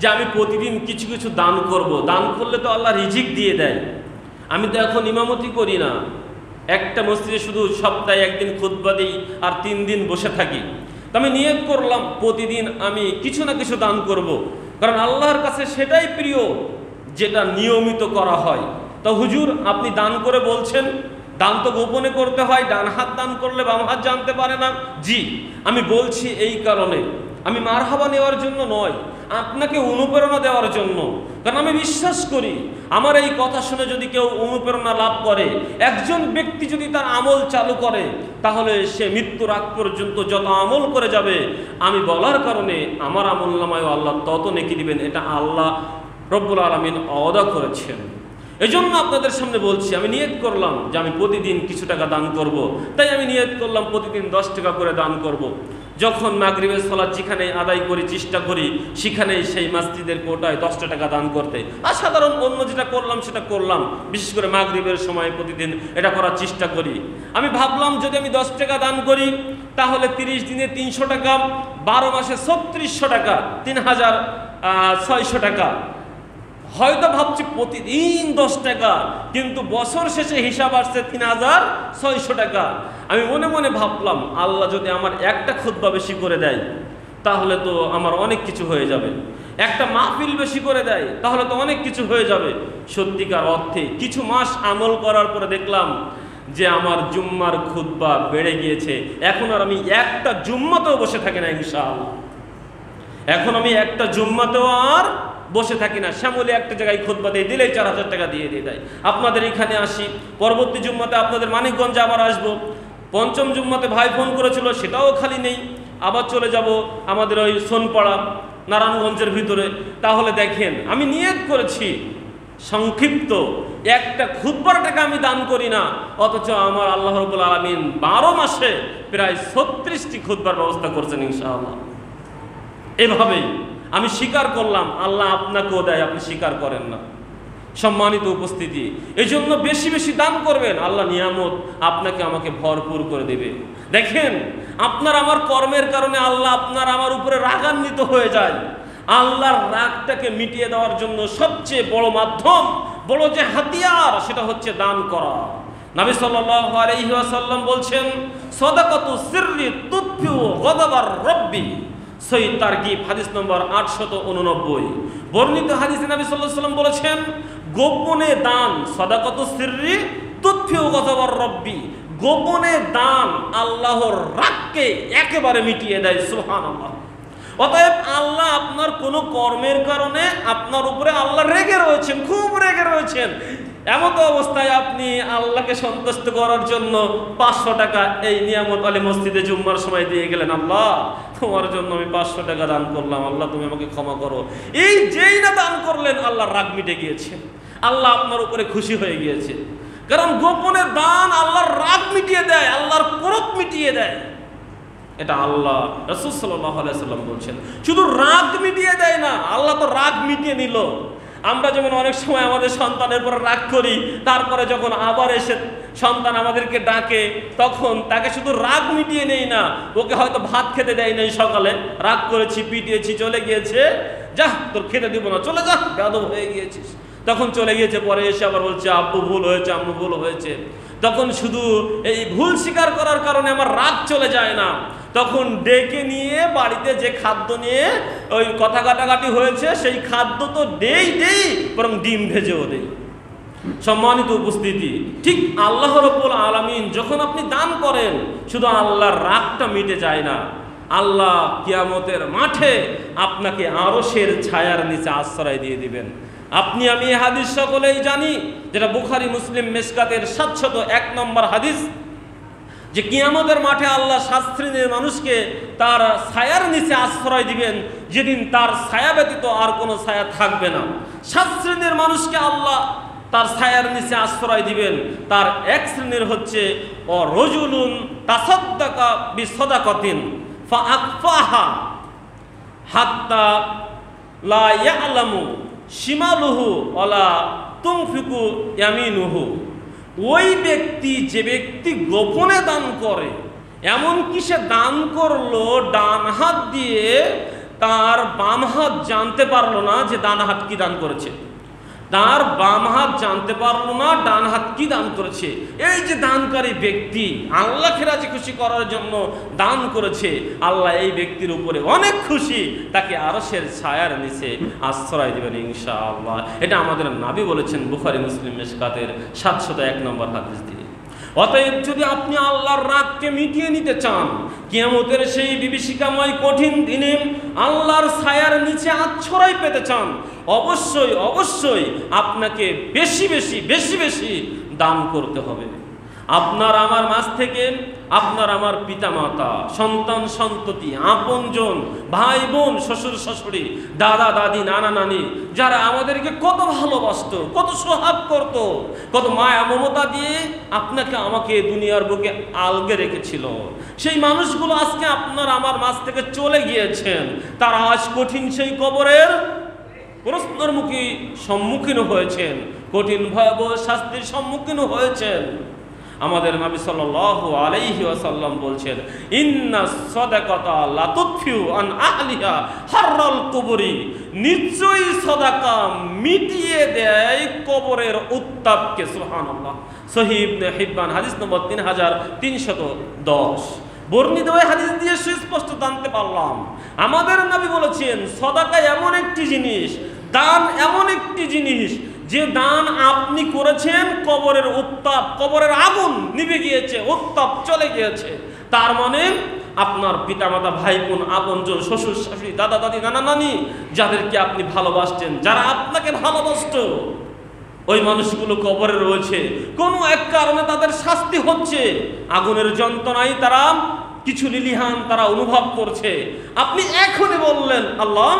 যে আমি প্রতিদিন কিছু কিছু দান করব, দান করলে তো আল্লাহ রিজিক দিয়ে দেয়। আমি তো এখন ইমামতি করি না, একটা মসজিদে শুধু সপ্তাহে 1 দিন খুতবা দিই আর 3 দিন বসে থাকি। তো আমি নিয়ত করলাম প্রতিদিন আমি কিছু না কিছু দান করব, কারণ আল্লাহর কাছে সেটাই প্রিয় যেটা নিয়মিত করা হয়। তো হুজুর আপনি দান করে বলছেন, দান তো গোপনে করতে হয়, ডান হাত দান করলে বাম হাত জানতে পারে না। জি, আমি বলছি এই কারণে, আমি মারহাবা নেওয়ার জন্য নয়, আপনাকে অনুপ্রেরণা দেওয়ার জন্য। কারণ আমি বিশ্বাস করি আমার এই কথা শুনে যদি কেউ অনুপ্রেরণা লাভ করে, একজন ব্যক্তি যদি তার আমল চালু করে, তাহলে সে মৃত্যুর আগ পর্যন্ত যত আমল করে যাবে, আমি বলার কারণে আমার আমলনামায় আল্লাহ তত নেকি দিবেন, এটা আল্লাহ রব্বুল আলামিন ওয়াদা করেছেন। এজন্য আপনাদের সামনে বলছি, আমি নিয়ত করলাম যে আমি প্রতিদিন কিছু টাকা দান করব। তাই আমি নিয়ত করলাম প্রতিদিন 10 টাকা করে দান করব। যখন মাগরিবের সালাত যেখানে আদায় করি, চেষ্টা করি সেখানেই সেই মসজিদের কোটায় 10 টাকা দান করতে। আর সাধারণ অন্য যেটা করলাম সেটা করলাম, বিশেষ করে মাগরিবের সময় প্রতিদিন এটা করার চেষ্টা করি। আমি ভাবলাম যদি আমি 10 টাকা দান করি, তাহলে 30 দিনে 300 টাকা, 12 মাসে 3600 টাকা, 3600 টাকা। হয়তো ভাবছি প্রতিদিন 10 টাকা, কিন্তু বছর শেষে হিসাব আসছে 3600 টাকা। আমি মনে মনে ভাবলাম আল্লাহ যদি আমার একটা খুতবা বেশি করে দেয়, তাহলে তো আমার অনেক কিছু হয়ে যাবে। একটা মাহফিল বেশি করে দেয়, তাহলে তো অনেক কিছু হয়ে যাবে। সত্যিকার অর্থে কিছু মাস আমল করার পরে দেখলাম যে আমার জুম্মার খুতবা বেড়ে গিয়েছে। এখন আর আমি একটা জুম্মাতেও বসে থাকি না ইনশাআল্লাহ। এখন আমি একটা জুম্মাতেও আর বসে থাকি না। শ্যামলী একটা জায়গায় খুতবা দিয়ে দিলেই 4000 টাকা দিয়ে দেয়। আপনাদের এখানে আসি, পরবর্তী জুম্মাতে আপনাদের মানিকগঞ্জে আবার আসবো। 5ম জুম্মাতে ভাই ফোন করেছিল, সেটাও খালি নেই। আবার চলে যাব আমাদের ওই সোনপাড়া নারায়ণগঞ্জের ভিতরে। তাহলে দেখেন আমি নিয়ত করেছি সংক্ষিপ্ত একটা খুতবার টাকা আমি দান করি না, অথচ আমার আল্লাহ রাব্বুল আলামিন 12 মাসে প্রায় 36টি খুতবার ব্যবস্থা করছেন ইনশাআল্লাহ। এভাবেই আমি স্বীকার করলাম আল্লাহ আপনাকেও দেয়, আপনি স্বীকার করেন না। সম্মানিত উপস্থিতি, এই জন্য বেশি বেশি দান করবেন, আল্লাহ নিয়ামত আপনাকে আমাকে ভরপুর করে দেবে। দেখেন আপনার আমার কর্মের কারণে আল্লাহ আপনার আমার উপরে রাগান্বিত হয়ে যায়। আল্লাহর রাগটাকে মিটিয়ে দেওয়ার জন্য সবচেয়ে বড় মাধ্যম, বড় যে হাতিয়ার, সেটা হচ্ছে দান করা। নবী সাল্লাল্লাহু আলাইহি ওয়াসাল্লাম বলছেন, সাদাকাতু সিররি তুতফিউ গাদাবার রব্বি। সহিহ তারগিব হাদিস নম্বর 889। বর্ণিত হাদিসে নবী সাল্লাল্লাহু আলাইহি ওয়াসাল্লাম বলেছেন, গোপনে দান, সাদাকাতু সিররি তুতফিউ গাদাবার রব্বি, গোপনে দান আল্লাহর রাগকে একেবারে মিটিয়ে দেয়। সুবহানাল্লাহ। অতএব আল্লাহ আপনার কোনো কর্মের কারণে আপনার উপরে আল্লাহ রেগে রয়েছেন, খুব রেগে রয়েছেন। এমতো অবস্থায় আপনি আল্লাহকে সন্তুষ্ট করার জন্য 500 টাকা এই নিয়ামত আলী মসজিদে জুম্মার সময় দিয়ে গেলেন, আল্লাহ তোমার জন্য আমি 500 টাকা দান করলাম, আল্লাহ তুমি আমাকে ক্ষমা করো। এই যেই না দান করলেন, আল্লাহর রাগ মিটে গিয়েছে, আল্লাহ আপনার উপরে খুশি হয়ে গিয়েছে। কারণ গোপনে দান আল্লাহর রাগ মিটিয়ে দেয়, আল্লাহর ক্রোধ মিটিয়ে দেয়। এটা আল্লাহ রাসূল সাল্লাল্লাহু আলাইহি ওয়াসাল্লাম বলছেন। শুধু রাগ মিটিয়ে দেয় না, আল্লাহ তো রাগ মিটিয়ে নিল। আমরা যেমন অনেক সময় আমাদের সন্তানের উপর রাগ করি, তারপরে যখন আবার এসে সন্তান আমাদেরকে ডাকে, তখন তাকে শুধু রাগ মিটিয়ে নেই না, ওকে হয়তো ভাত খেতে দেয় নাই সকালে, রাগ করেছি, পিটিয়েছি, চলে গিয়েছে, যা তোর খেতে দিব না, চলে যা, বেয়াদব হয়ে গিয়েছিস। তখন চলে গিয়েছে, পরে এসে আবার বলছে আব্বু ভুল হয়েছে, আম্মু ভুল হয়েছে। তখন শুধু এই ভুল স্বীকার করার কারণে আমার রাগ চলে যায় না, তখন ডেকে নিয়ে বাড়িতে যে খাদ্য নিয়ে ওই কথা কাটাকাটি হয়েছে, সেই খাদ্য তো দেই বরং ডিম ভেজেও দেই। সম্মানিত উপস্থিতি, ঠিক আল্লাহ রাব্বুল আলামিন যখন আপনি দান করেন, শুধু আল্লাহর রাগটা মিটে যায় না, আল্লাহ কিয়ামতের মাঠে আপনাকে আরশের ছায়ার নিচে আশ্রয় দিয়ে দিবেন। আপনি আমি এই হাদিস সকলেই জানি, যেটা বুখারী মুসলিম মিশকাতের 701 নম্বর হাদিস, যে কিয়ামতের মাঠে আল্লাহ 7 শ্রেণীর মানুষকে তার ছায়ার নিচে আশ্রয় দিবেন, যেদিন তার ছায়া ব্যতীত আর কোনো ছায়া থাকবে না। 7 শ্রেণীর মানুষকে আল্লাহ তার ছায়ার নিচে আশ্রয় দিবেন। তার এক শ্রেণীর হচ্ছে রাজুলুন তাসাদ্দাকা বিসাদাকাতিন ফাআকফাহা হাত্তা লা ইয়ালামু শিমালুহু ওয়ালা তুনফিকু ইয়ামিনুহু। ওই ব্যক্তি, যে ব্যক্তি গোপনে দান করে, এমন কি সে দান করলো ডান হাত দিয়ে, তার বাম হাত জানতে পারলো না যে ডান হাত কি দান করেছে, তার বাম হাত জানতে পারলো না ডান হাত কি দান করেছে। এই যে দানকারী ব্যক্তি আল্লাহকে রাজি খুশি করার জন্য দান করেছে, আল্লাহ এই ব্যক্তির উপরে অনেক খুশি, তাকে আরশের ছায়ার নিচে আশ্রয় দিবেন ইনশাআল্লাহ। এটা আমাদের নবী বলেছেন বুখারী মুসলিম মিশকাতের 701 নম্বর হাদিস দিয়ে। অতএব যদি আপনি আল্লাহর রাগকে মিটিয়ে নিতে চান, কিয়ামতের সেই বিভীষিকাময় কঠিন দিনে আল্লাহর ছায়ার নিচে আশ্রয় পেতে চান, অবশ্যই আপনাকে বেশি বেশি দান করতে হবে। আপনার আমার মাঝ থেকে আপনার আমার পিতামাতা, সন্তান সন্ততি, আপনজন, ভাই বোন, শ্বশুর শাশুড়ি, দাদা দাদি, নানা নানি, যারা আমাদেরকে কত ভালোবাসতো, কত সোহাগ করত, কত মায়া মমতা দিয়ে আপনাকে আমাকে দুনিয়ার বুকে আলগে রেখেছিল, সেই মানুষগুলো আজকে আপনার আমার মাঝ থেকে চলে গিয়েছেন। তারা আজ কঠিন সেই কবরের প্রশ্নের সম্মুখীন হয়েছেন, কঠিন ভয়াবহ শাস্তির সম্মুখীন হয়েছেন। আমাদের নবী সাল্লাল্লাহু আলাইহি ওয়াসাল্লাম বলছেন, ইন্নাস সাদাকাতা লা তুতফিউ আন আহলিহা হাররাল কুবরি। নিশ্চয়ই সাদাকা মিটিয়ে দেয় কবরের উত্তাপকে। সুবহানাল্লাহ। সহিহ ইবনে হিব্বান হাদিস নম্বর 3310। বর্ণিত ওই হাদিস দিয়ে সুস্পষ্ট জানতে পারলাম, আমাদের নবী বলেছেন সাদাকা এমন একটি জিনিস, দান এমন একটি জিনিস, যে দান আপনি করেছেন, কবরের উত্তাপ, কবরের আগুন নিভে গিয়েছে, উত্তাপ চলে গিয়েছে। তার মানে আপনার পিতামাতা, ভাই বোন, আপনজন, শ্বশুর শাশুড়ি, দাদা দাদি, নানা নানি, যাদেরকে আপনি ভালোবাসতেন, যারা আপনাকে ভালোবাসতো, ওই মানুষগুলো কবরে রয়েছে, কোনো এক কারণে তাদের শাস্তি হচ্ছে, আগুনের যন্ত্রণায় তারা কিছু লিলিহান তারা অনুভব করছে। আপনি এখনই বললেন, আল্লাহ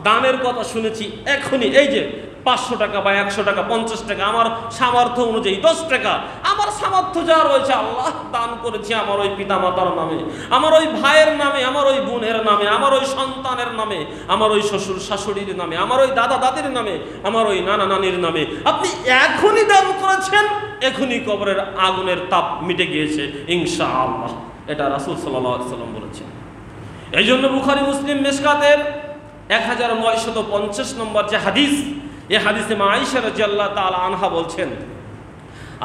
দানের কথা শুনেছি, এখনই এই যে 500 টাকা বা 100 টাকা, 50 টাকা, আমার সামর্থ্য অনুযায়ী 10 টাকা, আমার সামর্থ্য যা রয়েছে আল্লাহ দান করেছি আমার ওই পিতামাতার নামে, আমার ওই ভাইয়ের নামে, আমার ওই বোনের নামে, আমার ওই সন্তানের নামে, আমার ওই শ্বশুর শাশুড়ির নামে, আমার ওই দাদা দাদির নামে, আমার ওই নানা নানির নামে। আপনি এখনই দান করেছেন, এখনই কবরের আগুনের তাপ মিটে গিয়েছে ইনশাআল্লাহ। এটা রাসূল সাল্লাল্লাহু আলাইহি ওয়াসাল্লাম বলেছেন। এই জন্য বুখারী মুসলিম মিশকাতের 1950 নম্বর যে হাদিস, এই হাদিসে মা আয়েশা রাদিয়াল্লাহু তাআলা আনহা বলছেন,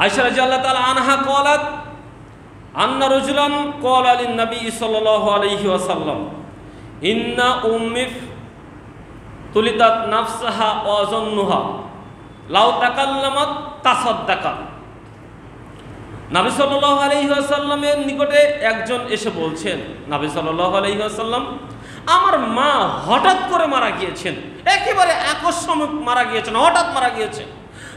আয়েশা রাদিয়াল্লাহু তাআলা আনহা قالت আন্না রাজুলান ক্বালা লিন নবী সাল্লাল্লাহু আলাইহি ওয়াসাল্লাম ইন্না উম্মি তুলিতাত নাফসাহা ওয়া যান্নুহা লাউ তাকাল্লামাত তাসাদ্দাকাত। নবী সাল্লাল্লাহু আলাইহি ওয়াসাল্লামের নিকটে একজন এসে বলছেন, নবী সাল্লাল্লাহু আলাইহি ওয়াসাল্লাম, আমার মা হঠাৎ করে মারা গিয়েছেন, একেবারে আকস্মিক মারা গিয়েছেন, হঠাৎ মারা গিয়েছেন।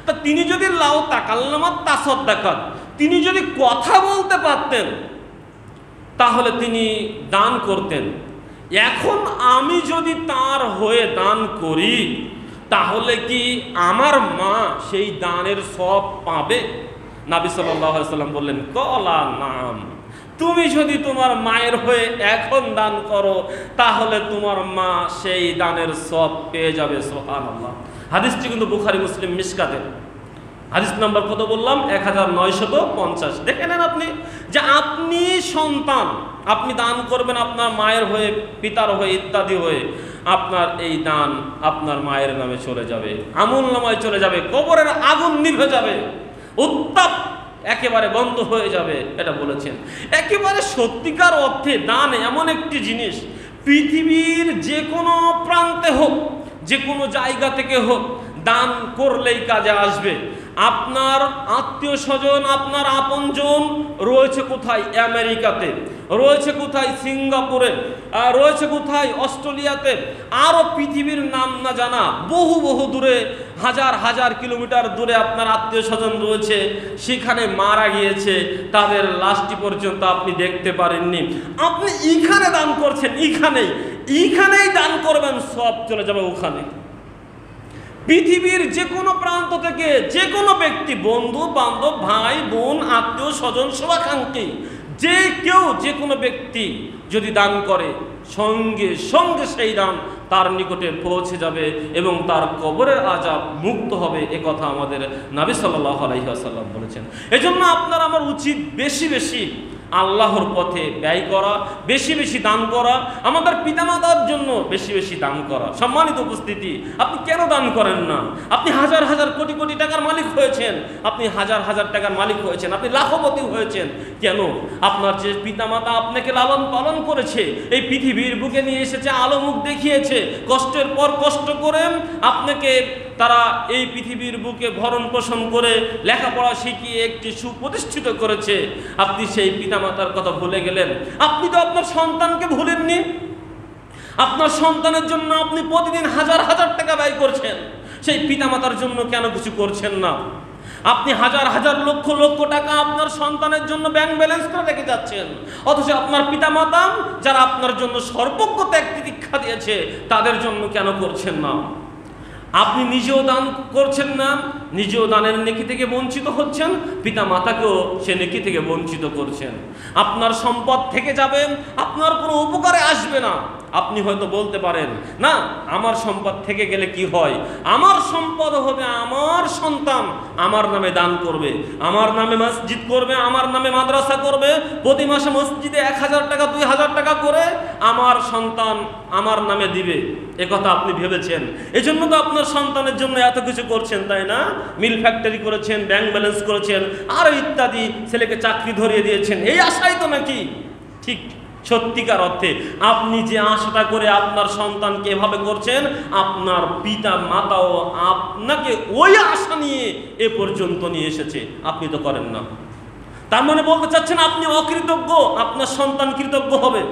তা তিনি যদি লাউ তাকাল্লামাত তাসাদ্দাকাত, তিনি যদি কথা বলতে পারতেন তাহলে তিনি দান করতেন। এখন আমি যদি তার হয়ে দান করি তাহলে কি আমার মা সেই দানের সব পাবে? নবী সাল্লাল্লাহু আলাইহি ওয়াসাল্লাম বললেন, ক্বালা নাম, তুমি যদি তোমার মায়ের হয়ে এখন দান করো তাহলে তোমার মা সেই দানের সব পেয়ে যাবে। সুবহানাল্লাহ। হাদিসটি কিন্তু বুখারী মুসলিম মিশকাতের হাদিস নাম্বার কত বললাম? 1950। দেখে নেন আপনি যে আপনি সন্তান, আপনি দান করবেন আপনার মায়ের হয়ে, পিতার হয়ে, ইত্যাদি হয়ে, আপনার এই দান আপনার মায়ের নামে চলে যাবে, আমলনামায় চলে যাবে, কবরের আগুন নিভে যাবে, উত্তাপ একেবারে বন্ধ হয়ে যাবে, এটা বলেছেন। একেবারে সত্যিকার অর্থে দান এমন একটি জিনিস, পৃথিবীর যে কোনো প্রান্তে হোক, যে কোনো জায়গা থেকে হোক, দান করলেই কাজে আসবে। আপনার আত্মীয় স্বজন, আপনার আপনজন রয়েছে কোথায়? আমেরিকাতে, রয়েছে কোথায়? সিঙ্গাপুরে, রয়েছে কোথায়? অস্ট্রেলিয়াতে, আরও পৃথিবীর নাম না জানা বহু বহু দূরে, হাজার হাজার কিলোমিটার দূরে আপনার আত্মীয় স্বজন রয়েছে, সেখানে মারা গিয়েছে, তাদের লাশটি পর্যন্ত আপনি দেখতে পারেননি। আপনি এইখানে দান করছেন, এইখানেই দান করবেন, সব চলে যাবে ওখানে। পৃথিবীর যে কোনো প্রান্ত থেকে যে কোনো ব্যক্তি, বন্ধু বান্ধব, ভাই বোন, আত্মীয় স্বজন, শুভাকাঙ্ক্ষী, যে কেউ, যে কোনো ব্যক্তি যদি দান করে সঙ্গে সঙ্গে সেই দান তার নিকটে পৌঁছে যাবে এবং তার কবরের আযাব মুক্ত হবে। এ কথা আমাদের নবী সাল্লাল্লাহু আলাইহি ওয়াসাল্লাম বলেছেন। এজন্য আপনার আমার উচিত বেশি বেশি আল্লাহর পথে ব্যয় করা, বেশি বেশি দান করা, আমাদের পিতামাতার জন্য বেশি বেশি দান করা। সম্মানিত উপস্থিতি, আপনি কেন দান করেন না? আপনি হাজার হাজার কোটি কোটি টাকার মালিক হয়েছেন, আপনি হাজার হাজার টাকার মালিক হয়েছেন, আপনি লাখপতি হয়েছেন, কেন? আপনার যে পিতামাতা আপনাকে লালন পালন করেছে, এই পৃথিবীর বুকে নিয়ে এসেছে, আলো মুখ দেখিয়েছে, কষ্টের পর কষ্ট করে আপনাকে তারা এই পৃথিবীর বুকে ভরণ পোষণ করে লেখাপড়া শিখিয়ে একটি সুপ্রতিষ্ঠিত করেছে, আপনি সেই পিতামাতার কথা ভুলে গেলেন। আপনি তো আপনার সন্তানকে ভুলেননি। আপনার সন্তানের জন্য আপনি প্রতিদিন হাজার হাজার টাকা ব্যয় করছেন, সেই পিতামাতার জন্য কেন কিছু করছেন না? আপনি হাজার হাজার লক্ষ লক্ষ টাকা আপনার সন্তানের জন্য ব্যাংক ব্যালেন্স করে রেখে যাচ্ছেন, অথচ আপনার পিতামাতা যারা আপনার জন্য সর্বজ্ঞ ত্যাগ তিতিক্ষা দিয়েছে তাদের জন্য কেন করছেন না? আপনি নিজেও দান করছেন না, নিজেও দানের নেকি থেকে বঞ্চিত হচ্ছেন, পিতা মাতাকেও সে নেকি থেকে বঞ্চিত করছেন। আপনার সম্পদ থেকে যাবে, আপনার কোনো উপকারে আসবে না। আপনি হয়তো বলতে পারেন, না আমার সম্পদ থেকে গেলে কি হয়? আমার সম্পদ হবে আমার সন্তান আমার নামে দান করবে, আমার নামে মসজিদ করবে, আমার নামে মাদ্রাসা করবে, প্রতি মাসে মসজিদে 1000 টাকা 2000 টাকা করে আমার সন্তান আমার নামে দিবে। একথা আপনি ভেবেছেন, এজন্য তো আপনার সন্তানের জন্য এত কিছু করছেন, তাই না? মিল ফ্যাক্টরি করেছেন, ব্যাংক ব্যালেন্স করেছেন, আরও ইত্যাদি, ছেলেকে চাকরি ধরিয়ে দিয়েছেন, এই আশাই তো নাকি? ঠিক সত্যিকার অর্থে আপনি যে আশাটা করে আপনার সন্তানকে এভাবে করছেন, আপনার পিতা মাতাও আপনাকে ওই আশা নিয়ে এ পর্যন্ত নিয়ে এসেছে, আপনি তো করেন না। তার মানে বলতে চাচ্ছেন আপনি অকৃতজ্ঞ, আপনার সন্তান কৃতজ্ঞ হবে।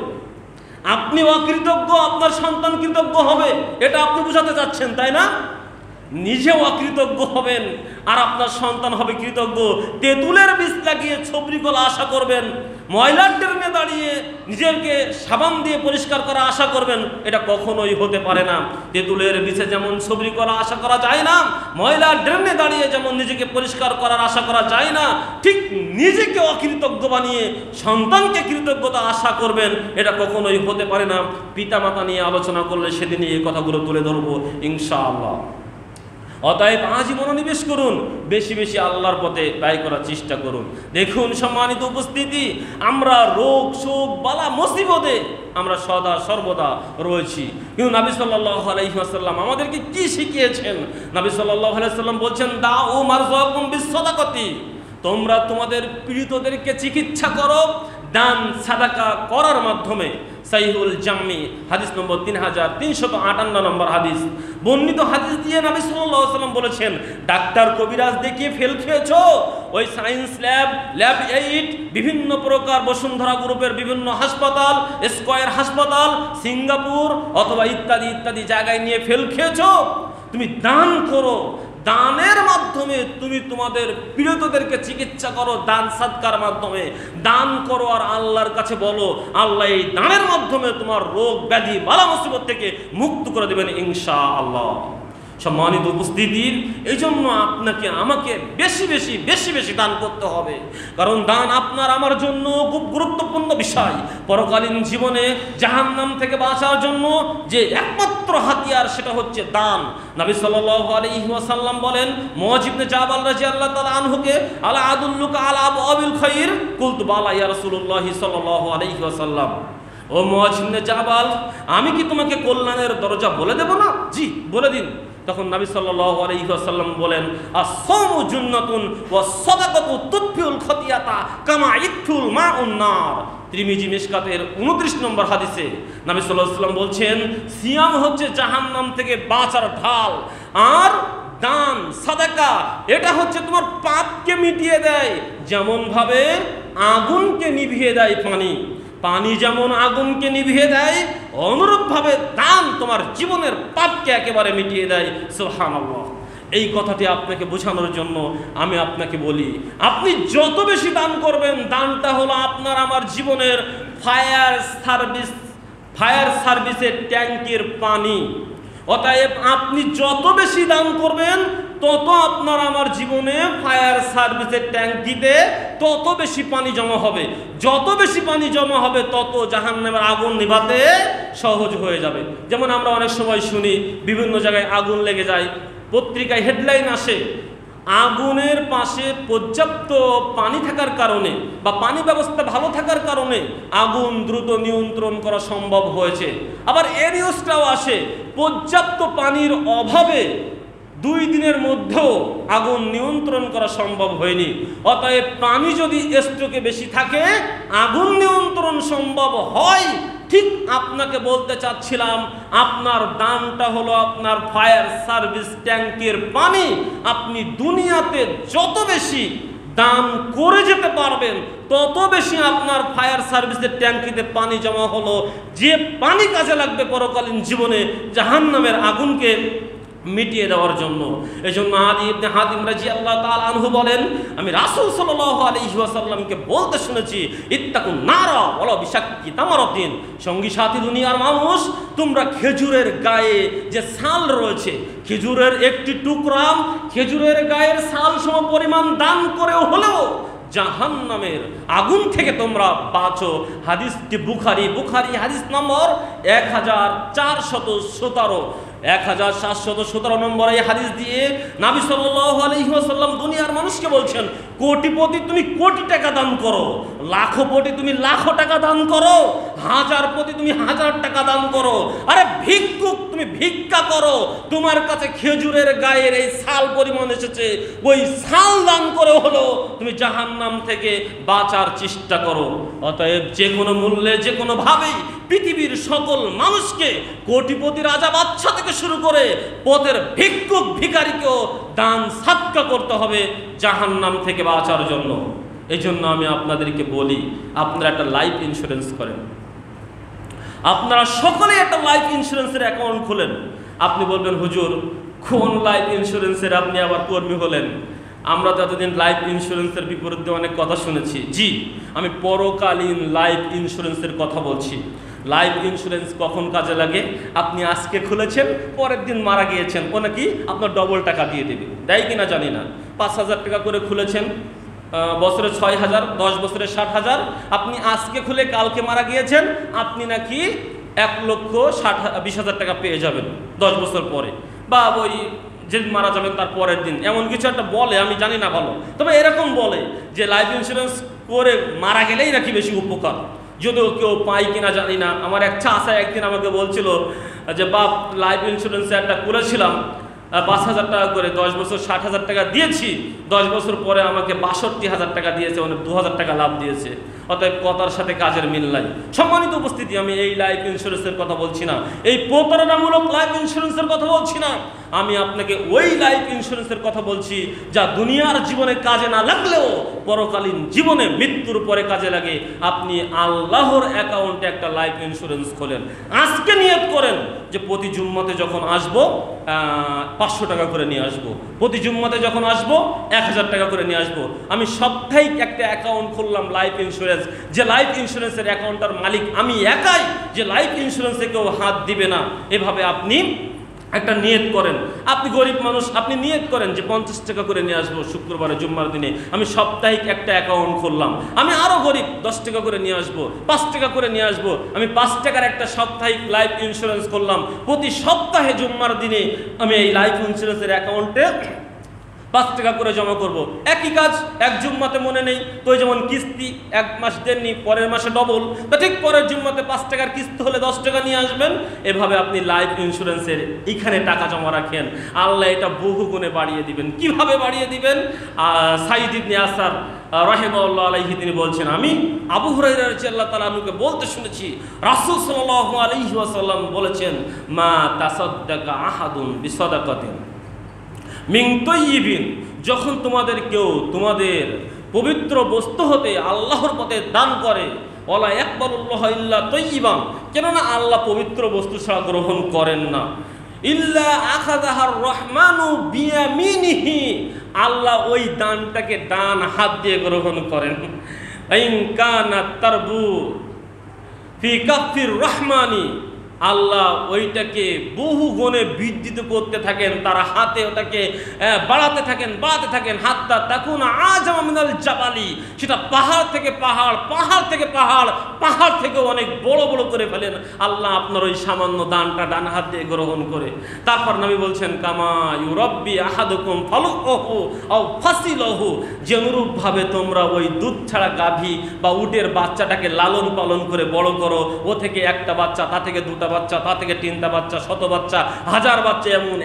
আপনি অকৃতজ্ঞ, আপনার সন্তান কৃতজ্ঞ হবে, এটা আপনি বোঝাতে চাচ্ছেন, তাই না? নিজেও অকৃতজ্ঞ হবেন আর আপনার সন্তান হবে কৃতজ্ঞ। তেঁতুলের বীজ লাগিয়ে ছবরি কলা আশা করবেন, ময়লার ড্রেনে দাঁড়িয়ে নিজেকে সাবান দিয়ে পরিষ্কার করা আশা করবেন, এটা কখনোই হতে পারে না। তেঁতুলের বীজে যেমন ছবরি কলা আশা করা যায় না, ময়লার ড্রেনে দাঁড়িয়ে যেমন নিজেকে পরিষ্কার করার আশা করা যায় না, ঠিক নিজেকে অকৃতজ্ঞ বানিয়ে সন্তানকে কৃতজ্ঞতা আশা করবেন, এটা কখনোই হতে পারে না। পিতামাতা নিয়ে আলোচনা করলে সেদিনই এই কথাগুলো তুলে ধরবো ইনশাআল্লাহ। অতএব আজই মনোনিবেশ করুন, বেশি বেশি আল্লাহর পথে ব্যয় করার চেষ্টা করুন। দেখুন সম্মানিত উপস্থিতি, আমরা রোগ শোক বালা মুসিবতে আমরা সদা সর্বদা রয়েছি, কিন্তু নবী সাল্লাল্লাহু আলাইহি ওয়াসাল্লাম আমাদেরকে কি শিখিয়েছেন? নবী সাল্লাল্লাহু আলাইহি ওয়াসাল্লাম বলছেন, দাউ মারযাকুম বিসসাদাকাতি, তোমরা তোমাদের পীড়িতদেরকে চিকিৎসা করো দান সাদাকা করার মাধ্যমে। সাহিহুল জামি হাদিস নম্বর 3358 নম্বর হাদিস। বর্ণিত হাদিস দিয়ে নবী সাল্লাল্লাহু আলাইহি ওয়াসাল্লাম বলেছেন, ডাক্তার কবিরাজ দেখিয়ে ফেল খেয়েছো, ওই সায়েন্স ল্যাব 8 বিভিন্ন প্রকার বসুন্ধরা গ্রুপের বিভিন্ন হাসপাতাল, স্কয়ার হাসপাতাল, সিঙ্গাপুর অথবা ইত্যাদি ইত্যাদি জায়গায় নিয়ে ফেল খেয়েছো। তুমি দান করো, দানের মাধ্যমে তুমি তোমাদের পীড়িতদেরকে চিকিৎসা করো, দান সাদকার মাধ্যমে দান করো, আর আল্লাহর কাছে বলো আল্লাহ এই দানের মাধ্যমে তোমার রোগ ব্যাধি বালা মুসিবত থেকে মুক্ত করে দেবেন ইনশাআল্লাহ। সম্মানিত উপস্থিতির, এই জন্য আপনাকে আমাকে বেশি বেশি বেশি বেশি দান করতে হবে, কারণ দান আপনার আমার জন্য খুব গুরুত্বপূর্ণ বিষয়। পরকালীন জীবনে জাহান্নাম থেকে বাঁচার জন্য যে একমাত্র হাতিয়ার সেটা হচ্ছে দান। নবী সাল্লাল্লাহু আলাইহি ওয়াসাল্লাম বলেন মুআয ইবনে জাবাল রাদিয়াল্লাহু তাআলা আনহুকে, আলা আদুল্লুকা আলা আবওয়াবিল খায়র, কুলতু বালা ইয়া রাসূলুল্লাহ সাল্লাল্লাহু আলাইহি ওয়াসাল্লাম। ও মুআয ইবনে জাবাল, আমি কি তোমাকে কল্যাণের দরজা বলে দেব না? জি, বলে দিন। তখন নবী সাল্লাল্লাহু আলাইহি ওয়াসাল্লাম বলেন, আস-সাওমু জুন্নাতুন ওয়াস সাদাকাতু তুতফিউল খতিয়াতা কামা ইতফুল মাউন নার। তিরমিজি মিশকাতের 29 নম্বর হাদিসে নবী সাল্লাল্লাহু আলাইহি ওয়াসাল্লাম বলছেন, সিয়াম হচ্ছে জাহান্নাম থেকে বাঁচার ঢাল, আর দান সাদাকা এটা হচ্ছে তোমার পাপকে মিটিয়ে দেয়, যেমন ভাবে আগুনকে নিভিয়ে দেয় পানি। পানি যেমন আগুনকে নিভিয়ে দেয়, অনুরূপভাবে দান তোমার জীবনের পাপকে একেবারে মিটিয়ে দেয়। সুবহানাল্লাহ। এই কথাটি আপনাকে বোঝানোর জন্য আমি আপনাকে বলি, আপনি যত বেশি দান করবেন, দানটা হলো আপনার আমার জীবনের ফায়ার সার্ভিসের ট্যাঙ্কের পানি। অতএব আপনি যত বেশি দান করবেন, তত আপনার আমার জীবনে ফায়ার সার্ভিসের ট্যাঙ্কিতে তত বেশি পানি জমা হবে। যত বেশি পানি জমা হবে, তত জাহান্নামের আগুন নিভাতে সহজ হয়ে যাবে। যেমন আমরা অনেক সময় শুনি বিভিন্ন জায়গায় আগুন লেগে যায়, পত্রিকায় হেডলাইন আসে, আগুনের পাশে পর্যাপ্ত পানি থাকার কারণে বা পানি ব্যবস্থা ভালো থাকার কারণে আগুন দ্রুত নিয়ন্ত্রণ করা সম্ভব হয়েছে। আবার এই নিউজটাও আসে, পর্যাপ্ত পানির অভাবে 2 দিনের মধ্যেও আগুন নিয়ন্ত্রণ করা সম্ভব হয়নি। অতএব পানি যদি স্টকে বেশি থাকে, আগুন নিয়ন্ত্রণ সম্ভব হয়। ঠিক আপনাকে বলতে চাচ্ছিলাম, আপনার দানটা হলো আপনার ফায়ার সার্ভিস ট্যাঙ্কের পানি। আপনি দুনিয়াতে যত বেশি দান করে যেতে পারবেন, তত বেশি আপনার ফায়ার সার্ভিসের ট্যাঙ্কিতে পানি জমা হলো, যে পানি কাজে লাগবে পরকালীন জীবনে জাহান্নামের আগুনকে মিটিয়ে দেওয়ার জন্য। এজন্য আদি ইবনে হাতিম রাদিয়াল্লাহু তাআলা আনহু বলেন, আমি রাসূল সাল্লাল্লাহু আলাইহি ওয়াসাল্লামকে বলতে শুনেছি, ইত্তাকুন নারা ওয়ালা বিশাক্কি তামারাতিন। সঙ্গী সাথী দুনিয়ার মানুষ, তোমরা খেজুরের গায়ে যে ছাল রয়েছে, খেজুরের একটি টুকরা খেজুরের গায়ের ছাল সম পরিমাণ দান করে হলেও জাহান্নামের আগুন থেকে তোমরা বাঁচো। হাদিসটি বুখারী হাদিস নম্বর 1417 1717 নম্বর এই হাদিস দিয়ে নবী সাল্লাল্লাহু আলাইহি ওয়াসাল্লাম দুনিয়ার মানুষকে বলছেন, কোটিপতি তুমি কোটি টাকা দান করো, লাখপতি তুমি লাখ টাকা দান করো, হাজারপতি তুমি 1000 টাকা দান করো, আরে ভিক্ষুক তুমি ভিক্ষা করো, তোমার কাছে খেজুরের গায়ের এই ছাল পরিমাণ এসেছে, ওই ছাল দান করে হলো তুমি জাহান্নাম থেকে বাঁচার চেষ্টা করো। অতএব যে কোনো মূল্যে যে কোনো ভাবেই পৃথিবীর সকল মানুষকে, কোটিপতি রাজা বাদশা থেকে শুরু করে পথের ভিক্ষুক ভিখারিকেও দান সাদকা করতে হবে জাহান্নাম থেকে বাঁচার জন্য। এই জন্য আমি আপনাদেরকে বলি, আপনারা একটা লাইফ ইন্স্যুরেন্স করেন। আপনারা সকলে একটা লাইফ ইন্স্যুরেন্সের অ্যাকাউন্ট খুলেন। আপনি বলবেন, হুজুর কোন লাইফ ইন্স্যুরেন্সের আপনি আবার কর্মী হলেন? আমরা তো এতদিন লাইফ ইন্স্যুরেন্সের বিপরীতে অনেক কথা শুনেছি। জি, আমি পরকালীন লাইফ ইন্স্যুরেন্সের কথা বলছি। লাইফ ইন্স্যুরেন্স কখন কাজে লাগে? আপনি আজকে খুলেছেন, পরের দিন মারা গিয়েছেন, ও নাকি আপনার ডবল টাকা দিয়ে দেবে, দেয় কিনা জানি না। 5000 টাকা করে খুলেছেন, বছরে 6000, 10 বছরে 60,000। আপনি আজকে খুলে কালকে মারা গিয়েছেন, আপনি নাকি 1,20,000 টাকা পেয়ে যাবেন 10 বছর পরে, বা ওই যেদিন মারা যাবেন তার পরের দিন, এমন কিছু একটা বলে, আমি জানি না ভালো, তবে এরকম বলে যে লাইফ ইন্স্যুরেন্স করে মারা গেলেই নাকি বেশি উপকার। যদিও কেউ পাই কিনা জানি না। আমার এক চাচা একদিন আমাকে বলছিল যে বাপ, লাইফ ইন্স্যুরেন্সে একটা করেছিলাম 5,000 টাকা করে, 10 বছর 60,000 টাকা দিয়েছি, 10 বছর পরে আমাকে 62,000 টাকা দিয়েছে, মানে 2,000 টাকা লাভ দিয়েছে। অতএব কথার সাথে কাজের মিল নাই। সম্মানিত উপস্থিতি, আমি এই লাইফ ইন্স্যুরেন্সের কথা বলছি না, এই প্রতারণামূলক লাইফ ইন্স্যুরেন্সের কথা বলছি না। আমি আপনাকে ওই লাইফ ইন্স্যুরেন্সের কথা বলছি যা দুনিয়ার জীবনে কাজে না লাগলেও পরকালীন জীবনে মৃত্যুর পরে কাজে লাগে। আপনি আল্লাহর অ্যাকাউন্টে একটা লাইফ ইন্স্যুরেন্স খোলেন। আজকে নিয়ত করেন যে প্রতি জুম্মাতে যখন আসবো 500 টাকা করে নিয়ে আসবো, প্রতি জুম্মাতে যখন আসবো 1,000 টাকা করে নিয়ে আসবো। আমি সাপ্তাহিক একটা অ্যাকাউন্ট খুললাম লাইফ ইন্স্যুরেন্স, যে লাইফ ইন্স্যুরেন্সের অ্যাকাউন্টটার মালিক আমি একাই, যে লাইফ ইন্স্যুরেন্সে কেউ হাত দিবে না। এভাবে আপনি একটা নিয়ত করেন। আপনি গরিব মানুষ, আপনি নিয়ত করেন যে 50 টাকা করে নিয়ে আসবো শুক্রবারে জুম্মার দিনে। আমি সাপ্তাহিক একটা অ্যাকাউন্ট খুললাম। আমি আরও গরিব, 10 টাকা করে নিয়ে আসবো, 5 টাকা করে নিয়ে আসবো। আমি 5 টাকার একটা সাপ্তাহিক লাইফ ইন্স্যুরেন্স করলাম। প্রতি সপ্তাহে জুম্মার দিনে আমি এই লাইফ ইন্স্যুরেন্সের অ্যাকাউন্টে 5 টাকা করে জমা করব। একই কাজ, এক জুম্মাতে মনে নেই তো, যেমন কিস্তি 1 মাস দেননি, পরের মাসে ডবল, তো ঠিক পরের জুম্মাতে 5 টাকার কিস্তি হলে 10 টাকা নিয়ে আসবেন। এভাবে আপনি লাইফ ইন্স্যুরেন্সের এখানে টাকা জমা রাখেন, আল্লাহ এটা বহু গুণে বাড়িয়ে দিবেন। কিভাবে বাড়িয়ে দিবেন? সাইদ ইবনে আসার রাহিমাহুল্লাহ আলাইহি তিনি বলছেন, আমি আবু হুরায়রা রাদিয়াল্লাহু তাআলা আনহুকে বলতে শুনেছি, রাসূল সাল্লাল্লাহু আলাইহি ওয়াসাল্লাম বলেছেন, মা তাসাদ্দাকা আহাদুন বিসাদাকাতিন মিন তাইয়িবিন, যখন তোমাদের কেউ তোমাদের পবিত্র বস্তু হতে আল্লাহর পথে দান করে, ওয়ালা ইয়াকবালুল্লাহু ইল্লা তাইয়িবান, কেননা আল্লাহ পবিত্র বস্তু ছাড়া গ্রহণ করেন না, ইল্লা আখাযাহার রহমানু বিয়ামিনিহি, আল্লাহ ওই দানটাকে ডান হাত দিয়ে গ্রহণ করেন। ইন কানাত তারবু ফি কাফির রহমানি, আল্লাহ ওইটাকে বহু গুণে বৃদ্ধিত করতে থাকেন, তারা হাতে ওটাকে বাড়াতে থাকেন হাত্তা তাকুন আযামা মিনাল জাবালি, সেটা পাহাড় থেকে পাহাড়, পাহাড় থেকে পাহাড়, পাহাড় থেকে অনেক বড় বড় করে ফেলেন আল্লাহ আপনার ওই সামান্য দানটা ডান হাত দিয়ে গ্রহণ করে। তারপর নবী বলছেন, কামা ইউরাব্বি আহাদুকুম ফালুহু আও ফাসিলহু, যে অনুরূপভাবে তোমরা ওই দুধ ছাড়া গাভী বা উটের বাচ্চাটাকে লালন পালন করে বড় করো, ও থেকে একটা বাচ্চা, তা থেকে দুটা বাচ্চা, তা থেকে 3টা বাচ্চা, 100 বাচ্চা, 1000 বাচ্চা, এমন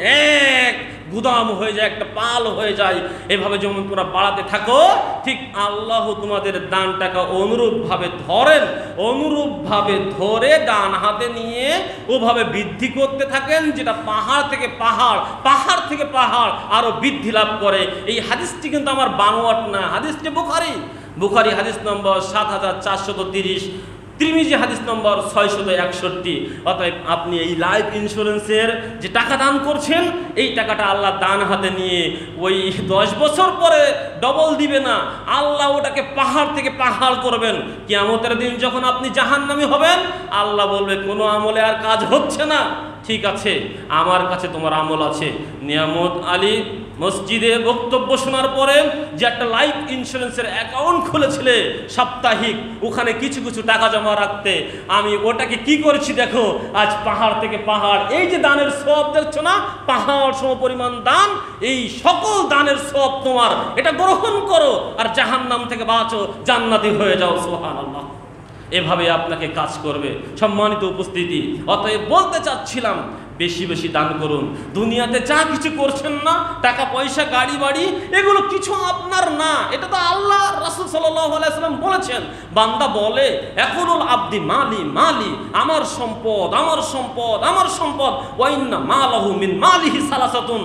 এক গুদাম হয়ে যায়, একটা পাল হয়ে যায়। এভাবে যেমন তোমরা বাড়াতে থাকো, ঠিক আল্লাহ তোমাদের দান টাকা অনুরূপভাবে ধরেন, অনুরূপভাবে ধরে ডান হাতে নিয়ে ওভাবে বৃদ্ধি করতে থাকেন, যেটা পাহাড় থেকে পাহাড়, পাহাড় থেকে পাহাড় আরো বৃদ্ধি লাভ করে। এই হাদিসটি কিন্তু আমার বানোয়াট না, হাদিসটি বুখারী হাদিস নম্বর 7430, তিরমিজি হাদিস নম্বর 661। অতএব আপনি এই লাইফ ইন্স্যুরেন্সের যে টাকা দান করছেন, এই টাকাটা আল্লাহ দান হাতে নিয়ে ওই 10 বছর পরে ডবল দিবে না, আল্লাহ ওটাকে পাহাড় থেকে পাহাড় করবেন। কিয়ামতের দিন যখন আপনি জাহান্নামী হবেন, আল্লাহ বলবে কোনো আমলে আর কাজ হচ্ছে না, ঠিক আছে আমার কাছে তোমার আমল আছে। নিয়ামত আলী মসজিদে বক্তব্য শোনার পরে যে একটা লাইফ ইন্স্যুরেন্সের অ্যাকাউন্ট খুলেছিলে সাপ্তাহিক, ওখানে কিছু কিছু টাকা জমা রাখতে, আমি ওটাকে কি করেছি দেখো, আজ পাহাড় থেকে পাহাড়, এই যে দানের সওয়াব দেখছো না, পাহাড় সম পরিমাণ দান, এই সকল দানের সওয়াব তোমার, এটা গ্রহণ করো আর জাহান্নাম থেকে বাঁচো, জান্নাতি হয়ে যাও, সুবহানাল্লাহ। এভাবে আপনাকে কাজ করবে। সম্মানিত উপস্থিতি, অতএব বলতে চাচ্ছিলাম, বেশি বেশি দান করুন। দুনিয়াতে যা কিছু করছেন না, টাকা পয়সা, গাড়ি বাড়ি, এগুলো কিছু আপনার না, এটা তো আল্লাহ রাসূল সাল্লাল্লাহু আলাইহি ওয়াসাল্লাম বলেছেন। বান্দা বলে, একুলুল আবদি মালি মালি, আমার সম্পদ, আমার সম্পদ, আমার সম্পদ, ওয়া ইন্না মালাহু মিন মালিহি সালাসাতুন,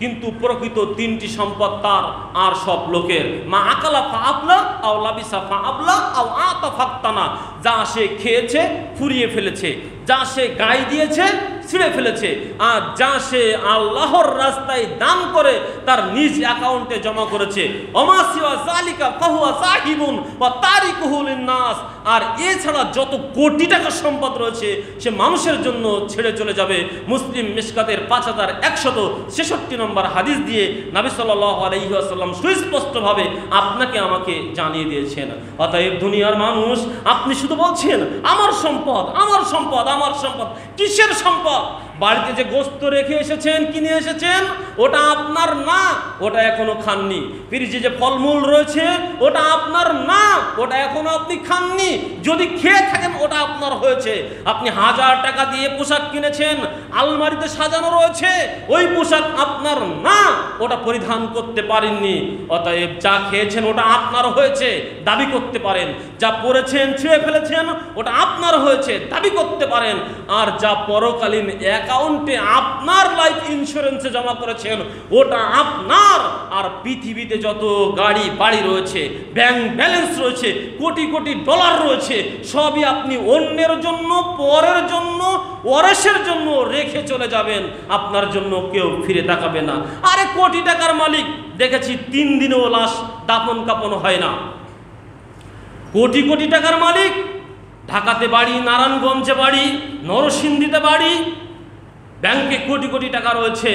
কিন্তু প্রকৃত 3টি সম্পদ তার আর সব লোকের। মা আকালা ফা আবলা, আও লাবিসা ফা আবলা, আও আতা ফাত্তানা, যা সে খেয়েছে ফুরিয়ে ফেলেছে, যা সে গায়ে দিয়েছে ছিঁড়ে ফেলেছে, আর যা সে আল্লাহর রাস্তায় দান করে তার নিজ অ্যাকাউন্টে জমা করেছে, ওমা সিওয়া যালিকা ফাহুয়া সাহিবুন ওয়া তারিকুহু লিন-নাস, আর এছাড়া যত কোটি টাকার সম্পদ রয়েছে সে মানুষের জন্য ছেড়ে চলে যাবে। মুসলিম মিশকাতের 5166 নম্বর হাদিস দিয়ে নবী সাল্লাল্লাহু আলাইহি ওয়াসাল্লাম সুস্পষ্টভাবে আপনাকে আমাকে জানিয়ে দিয়েছেন। অতএব দুনিয়ার মানুষ, আপনি শুধু বলছেন আমার সম্পদ, আমার সম্পদ, আমার সম্পদ, কিসের সম্পদ? বাড়িতে যে গোস্ত রেখে এসেছেন, কিনে এসেছেন, ওটা আপনার না, ওটা এখনো খাননি। ফ্রিজে যে ফলমূল রয়েছে ওটা আপনার না, ওটা এখনো আপনি খাননি। যদি খেয়ে থাকেন ওটা আপনার হয়েছে। আপনি 1000 টাকা দিয়ে পোশাক কিনেছেন, আলমারিতে সাজানো রয়েছে, ওই পোশাক আপনার না, ওটা পরিধান করতে পারেননি। অতএব যা খেয়েছেন ওটা আপনার হয়েছে, দাবি করতে পারেন। যা পড়েছেন, ছিঁড়ে ফেলেছেন, ওটা আপনার হয়েছে, দাবি করতে পারেন। আর যা পরকালীন অ্যাকাউন্টে আপনার লাইফ ইন্স্যুরেন্সে জমা করেছেন ওটা আপনার। আর পৃথিবীতে যত গাড়ি বাড়ি রয়েছে, ব্যাংক ব্যালেন্স রয়েছে, কোটি কোটি ডলার রয়েছে, সবই আপনি অন্যের জন্য, পরের জন্য, ওয়ারিসের জন্য রেখে চলে যাবেন। আপনার জন্য কেউ ফিরে তাকাবে না। আরে কোটি টাকার মালিক দেখেছি 3 দিনেও লাশ দাফন কাপন হয় না। কোটি কোটি টাকার মালিক, ঢাকাতে বাড়ি, নারায়ণগঞ্জে বাড়ি, নরসিংদীতে বাড়ি, ব্যাংকে কোটি কোটি টাকা রয়েছে,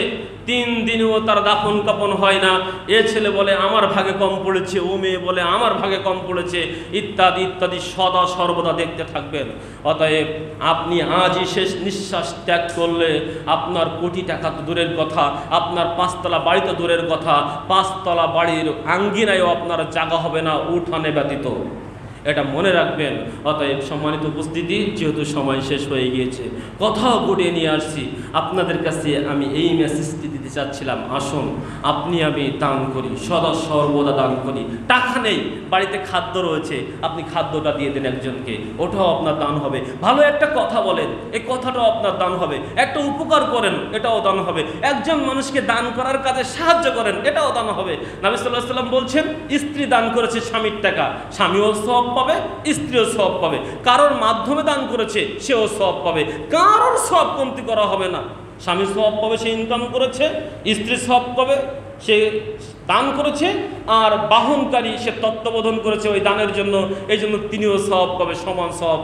3 দিনেও তার দাফন কাপন হয় না। এ ছেলে বলে আমার ভাগে কম পড়েছে, ও মেয়ে বলে আমার ভাগে কম পড়েছে, ইত্যাদি ইত্যাদি সদা সর্বদা দেখতে থাকবেন। অতএব আপনি আজই শেষ নিঃশ্বাস ত্যাগ করলে আপনার কোটি টাকা তো দূরের কথা, আপনার 5 তলা বাড়ি তো দূরের কথা, 5 তলা বাড়ির আঙ্গিনায়ও আপনার জায়গা হবে না উঠানে ব্যতীত। এটা মনে রাখবেন। অতএব সম্মানিত উপস্থিতি, যেহেতু সময় শেষ হয়ে গিয়েছে, কথাও গুটিয়ে নিয়ে আসছি আপনাদের কাছে, আমি এই মেসেজটি দিতে চাচ্ছিলাম, আসুন আপনি আমি দান করি, সদা সর্বদা দান করি। টাকা নেই, বাড়িতে খাদ্য রয়েছে, আপনি খাদ্যটা দিয়ে দেন একজনকে, ওটাও আপনার দান হবে। ভালো একটা কথা বলেন, এই কথাটাও আপনার দান হবে। একটা উপকার করেন, এটাও দান হবে। একজন মানুষকে দান করার কাজে সাহায্য করেন, এটাও দান হবে। নবী সাল্লাল্লাহু আলাইহি ওয়াসাল্লাম বলছেন, স্ত্রী দান করেছে স্বামীর টাকা, স্বামীও সওয়াব পাবে, স্ত্রীও সওয়াব পাবে। কারোর মাধ্যমে দান করেছে, সেও সওয়াব পাবে, কারোর সওয়াব কমতি করা হবে না। স্বামী সওয়াব পাবে, সে ইনকাম করেছে, স্ত্রী সওয়াব পাবে, সে দান করেছে, আর বাহনকারী সে তত্ত্বাবধান করেছে ওই দানের জন্য, এই জন্য তিনিও সওয়াব পাবে, সমান সওয়াব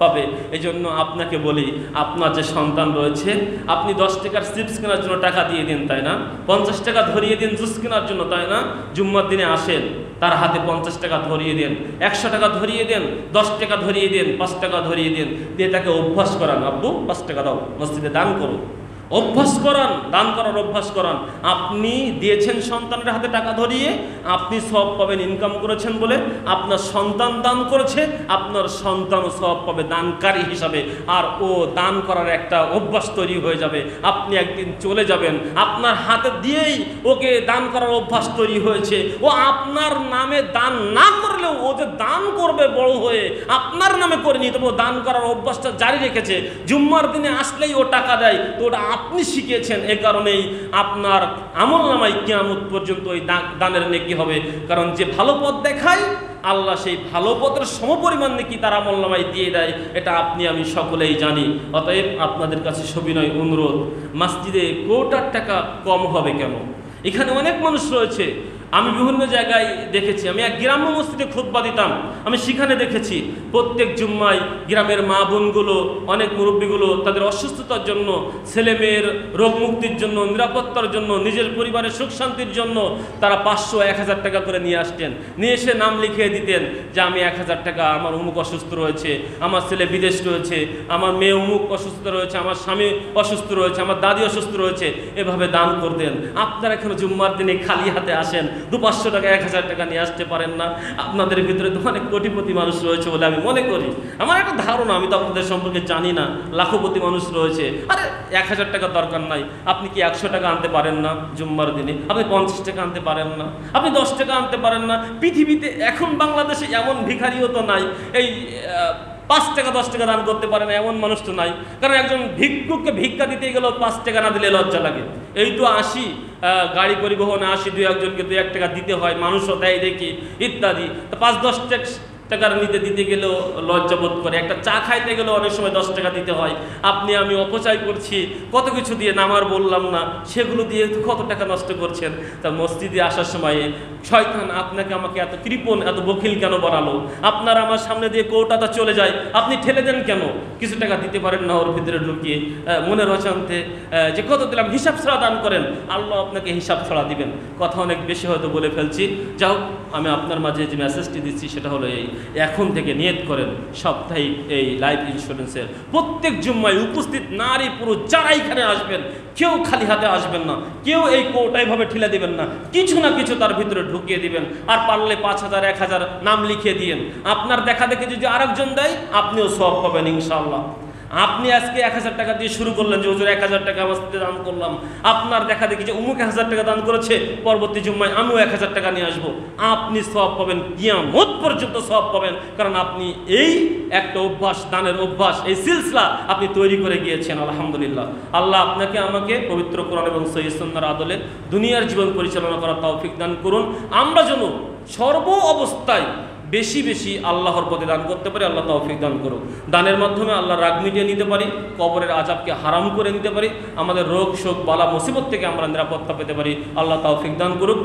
পাবে। এই জন্য আপনাকে বলি, আপনার যে সন্তান রয়েছে, আপনি 10 টাকার চিপস কেনার জন্য টাকা দিয়ে দিন, তাই না? 50 টাকা ধরিয়ে দিন জুস কেনার জন্য, তাই না? জুম্মার দিনে আসেন, তার হাতে 50 টাকা ধরিয়ে দেন, 100 টাকা ধরিয়ে দেন, 10 টাকা ধরিয়ে দেন, 5 টাকা ধরিয়ে দেন, দিয়ে তাকে অভ্যাস করান, আব্বু 5 টাকা দাও, মসজিদে দান করো। অভ্যাস করান, দান করার অভ্যাস করান। আপনি দিয়েছেন সন্তানের হাতে টাকা ধরিয়ে, আপনি সওয়াব পাবেন ইনকাম করেছেন বলে। আপনার সন্তান দান করেছে, আপনার সন্তানও সওয়াব পাবে দানকারী হিসাবে। আর ও দান করার একটা অভ্যাস তৈরি হয়ে যাবে। আপনি একদিন চলে যাবেন, আপনার হাতে দিয়েই ওকে দান করার অভ্যাস তৈরি হয়েছে। ও আপনার নামে দান না করলেও ও যে দান করবে বড় হয়ে, আপনার নামে করে নিয়ে, তবে ও দান করার অভ্যাসটা জারি রেখেছে। জুম্মার দিনে আসলেই ও টাকা দেয়, তো ওটা আপনি শিখিয়েছেন। এ কারণেই আপনার আমলনামায় কিয়ামত পর্যন্ত ওই দানের নেকি হবে। কারণ যে ভালো পথ দেখায়, আল্লাহ সেই ভালো পথের সমপরিমাণ নেকি তার আমলনামায় দিয়ে দেয়, এটা আপনি আমি সকলেই জানি। অতএব আপনাদের কাছে সবিনয় অনুরোধ, মসজিদে কোটার টাকা কম হবে কেন? এখানে অনেক মানুষ রয়েছে, আমি বিভিন্ন জায়গায় দেখেছি। আমি এক গ্রাম্য মসজিদে খুতবা দিতাম, আমি সেখানে দেখেছি প্রত্যেক জুম্মায় গ্রামের মা বোনগুলো, অনেক মুরব্বীগুলো তাদের অসুস্থতার জন্য, ছেলে মেয়ের রোগ মুক্তির জন্য, নিরাপত্তার জন্য, নিজের পরিবারের সুখ শান্তির জন্য তারা 500-1000 টাকা করে নিয়ে আসতেন। নিয়ে এসে নাম লিখিয়ে দিতেন যে আমি 1000 টাকা, আমার অমুক অসুস্থ রয়েছে, আমার ছেলে বিদেশ রয়েছে, আমার মেয়ে অমুক অসুস্থ রয়েছে, আমার স্বামী অসুস্থ রয়েছে, আমার দাদি অসুস্থ রয়েছে, এভাবে দান করতেন। আপনারা এখানে জুম্মার দিনে খালি হাতে আসেন, 200-500 টাকা 1000 টাকা নিয়ে আসতে পারেন না? আপনাদের ভিতরে তো অনেক কোটিপতি মানুষ রয়েছে বলে আমি মনে করি, আমার একটা ধারণা, আমি তো আপনাদের সম্পর্কে জানি না, লাখপতি মানুষ রয়েছে। আরে 1000 টাকা দরকার নাই, আপনি কি 100 টাকা আনতে পারেন না জুম্মার দিনে? আপনি 50 টাকা আনতে পারেন না? আপনি 10 টাকা আনতে পারেন না? পৃথিবীতে এখন বাংলাদেশে এমন ভিখারিও তো নাই এই 5 টাকা 10 টাকা দান করতে পারে না, এমন মানুষ তো নাই। কারণ একজন ভিক্ষুককে ভিক্ষা দিতে গেলেও 5 টাকা না দিলে লজ্জা লাগে। এই তো আসি গাড়ি পরিবহনে আসি, 2-1 জনকে 2-1 টাকা দিতে হয়, মানুষও দেয় দেখি ইত্যাদি। তো 5-10 টাকার নিতে দিতে গেলেও লজ্জা বোধ করে। একটা চা খাইতে গেলেও অনেক সময় 10 টাকা দিতে হয়। আপনি আমি অপচয় করছি কত কিছু দিয়ে, নামার বললাম না, সেগুলো দিয়ে কত টাকা নষ্ট করছেন। তা মসজিদে আসার সময়ে শয়তান আপনাকে আমাকে এত কৃপণ, এত বকিল কেন বানালো? আপনার আমার সামনে দিয়ে কৌটাটা চলে যায়, আপনি ঠেলে দেন কেন? কিছু টাকা দিতে পারেন না ওর ভিতরে ঢুকিয়ে, মনের অজান্তে যে কত দিলাম, হিসাব ছাড়া দান করেন, আল্লাহ আপনাকে হিসাব ছাড়া দিবেন। কথা অনেক বেশি হয়তো বলে ফেলছি। যাও, আমি আপনার মাঝে যে মেসেজটি দিচ্ছি সেটা হলো এই, এখন থেকে নিয়ত করেন সাপ্তাহিক এই লাইফ ইন্স্যুরেন্সের প্রত্যেক জুম্মায় উপস্থিত নারী পুরুষ যারা এখানে আসবেন কেউ খালি হাতে আসবেন না, কেউ এই কোটাইভাবে ঠেলে দিবেন না, কিছু না কিছু তার ভিতরে ঢুকিয়ে দিবেন। আর পারলে 5,000 1,000 নাম লিখিয়ে দিয়েন। আপনার দেখা দেখে যদি আরেকজন দেয় আপনিও সওয়াব পাবেন ইনশাআল্লাহ। আপনি আজকে 1,000 টাকা দিয়ে শুরু করলেন যে হুজুর 1,000 টাকা মসজিদে দান করলাম, আপনার দেখা দেখি যে অমুক 1,000 টাকা দান করেছে, পরবর্তী জুম্মায় আমিও 1,000 টাকা নিয়ে আসবো, আপনি সওয়াব পাবেন, কিয়ামত পর্যন্ত সওয়াব পাবেন। কারণ আপনি এই একটা অভ্যাস, দানের অভ্যাস, এই সিলসিলা আপনি তৈরি করে গিয়েছেন। আলহামদুলিল্লাহ। আল্লাহ আপনাকে আমাকে পবিত্র কোরআন এবং সহিহ সুন্নাহর আদলে দুনিয়ার জীবন পরিচালনা করার তৌফিক দান করুন। আমরা যেন সর্ব অবস্থায় বেশি বেশি আল্লাহর পথে দান করতে পারি। আল্লাহ তৌফিক দান করুক। দানের মাধ্যমে আল্লাহর রাগ মিটিয়ে নিতে পারি, কবরের আযাবকে হারাম করে নিতে পারি, আমাদের রোগ শোক বালা মুসিবত থেকে আমরা নিরাপত্তা পেতে পারি। আল্লাহ তৌফিক দান করুক।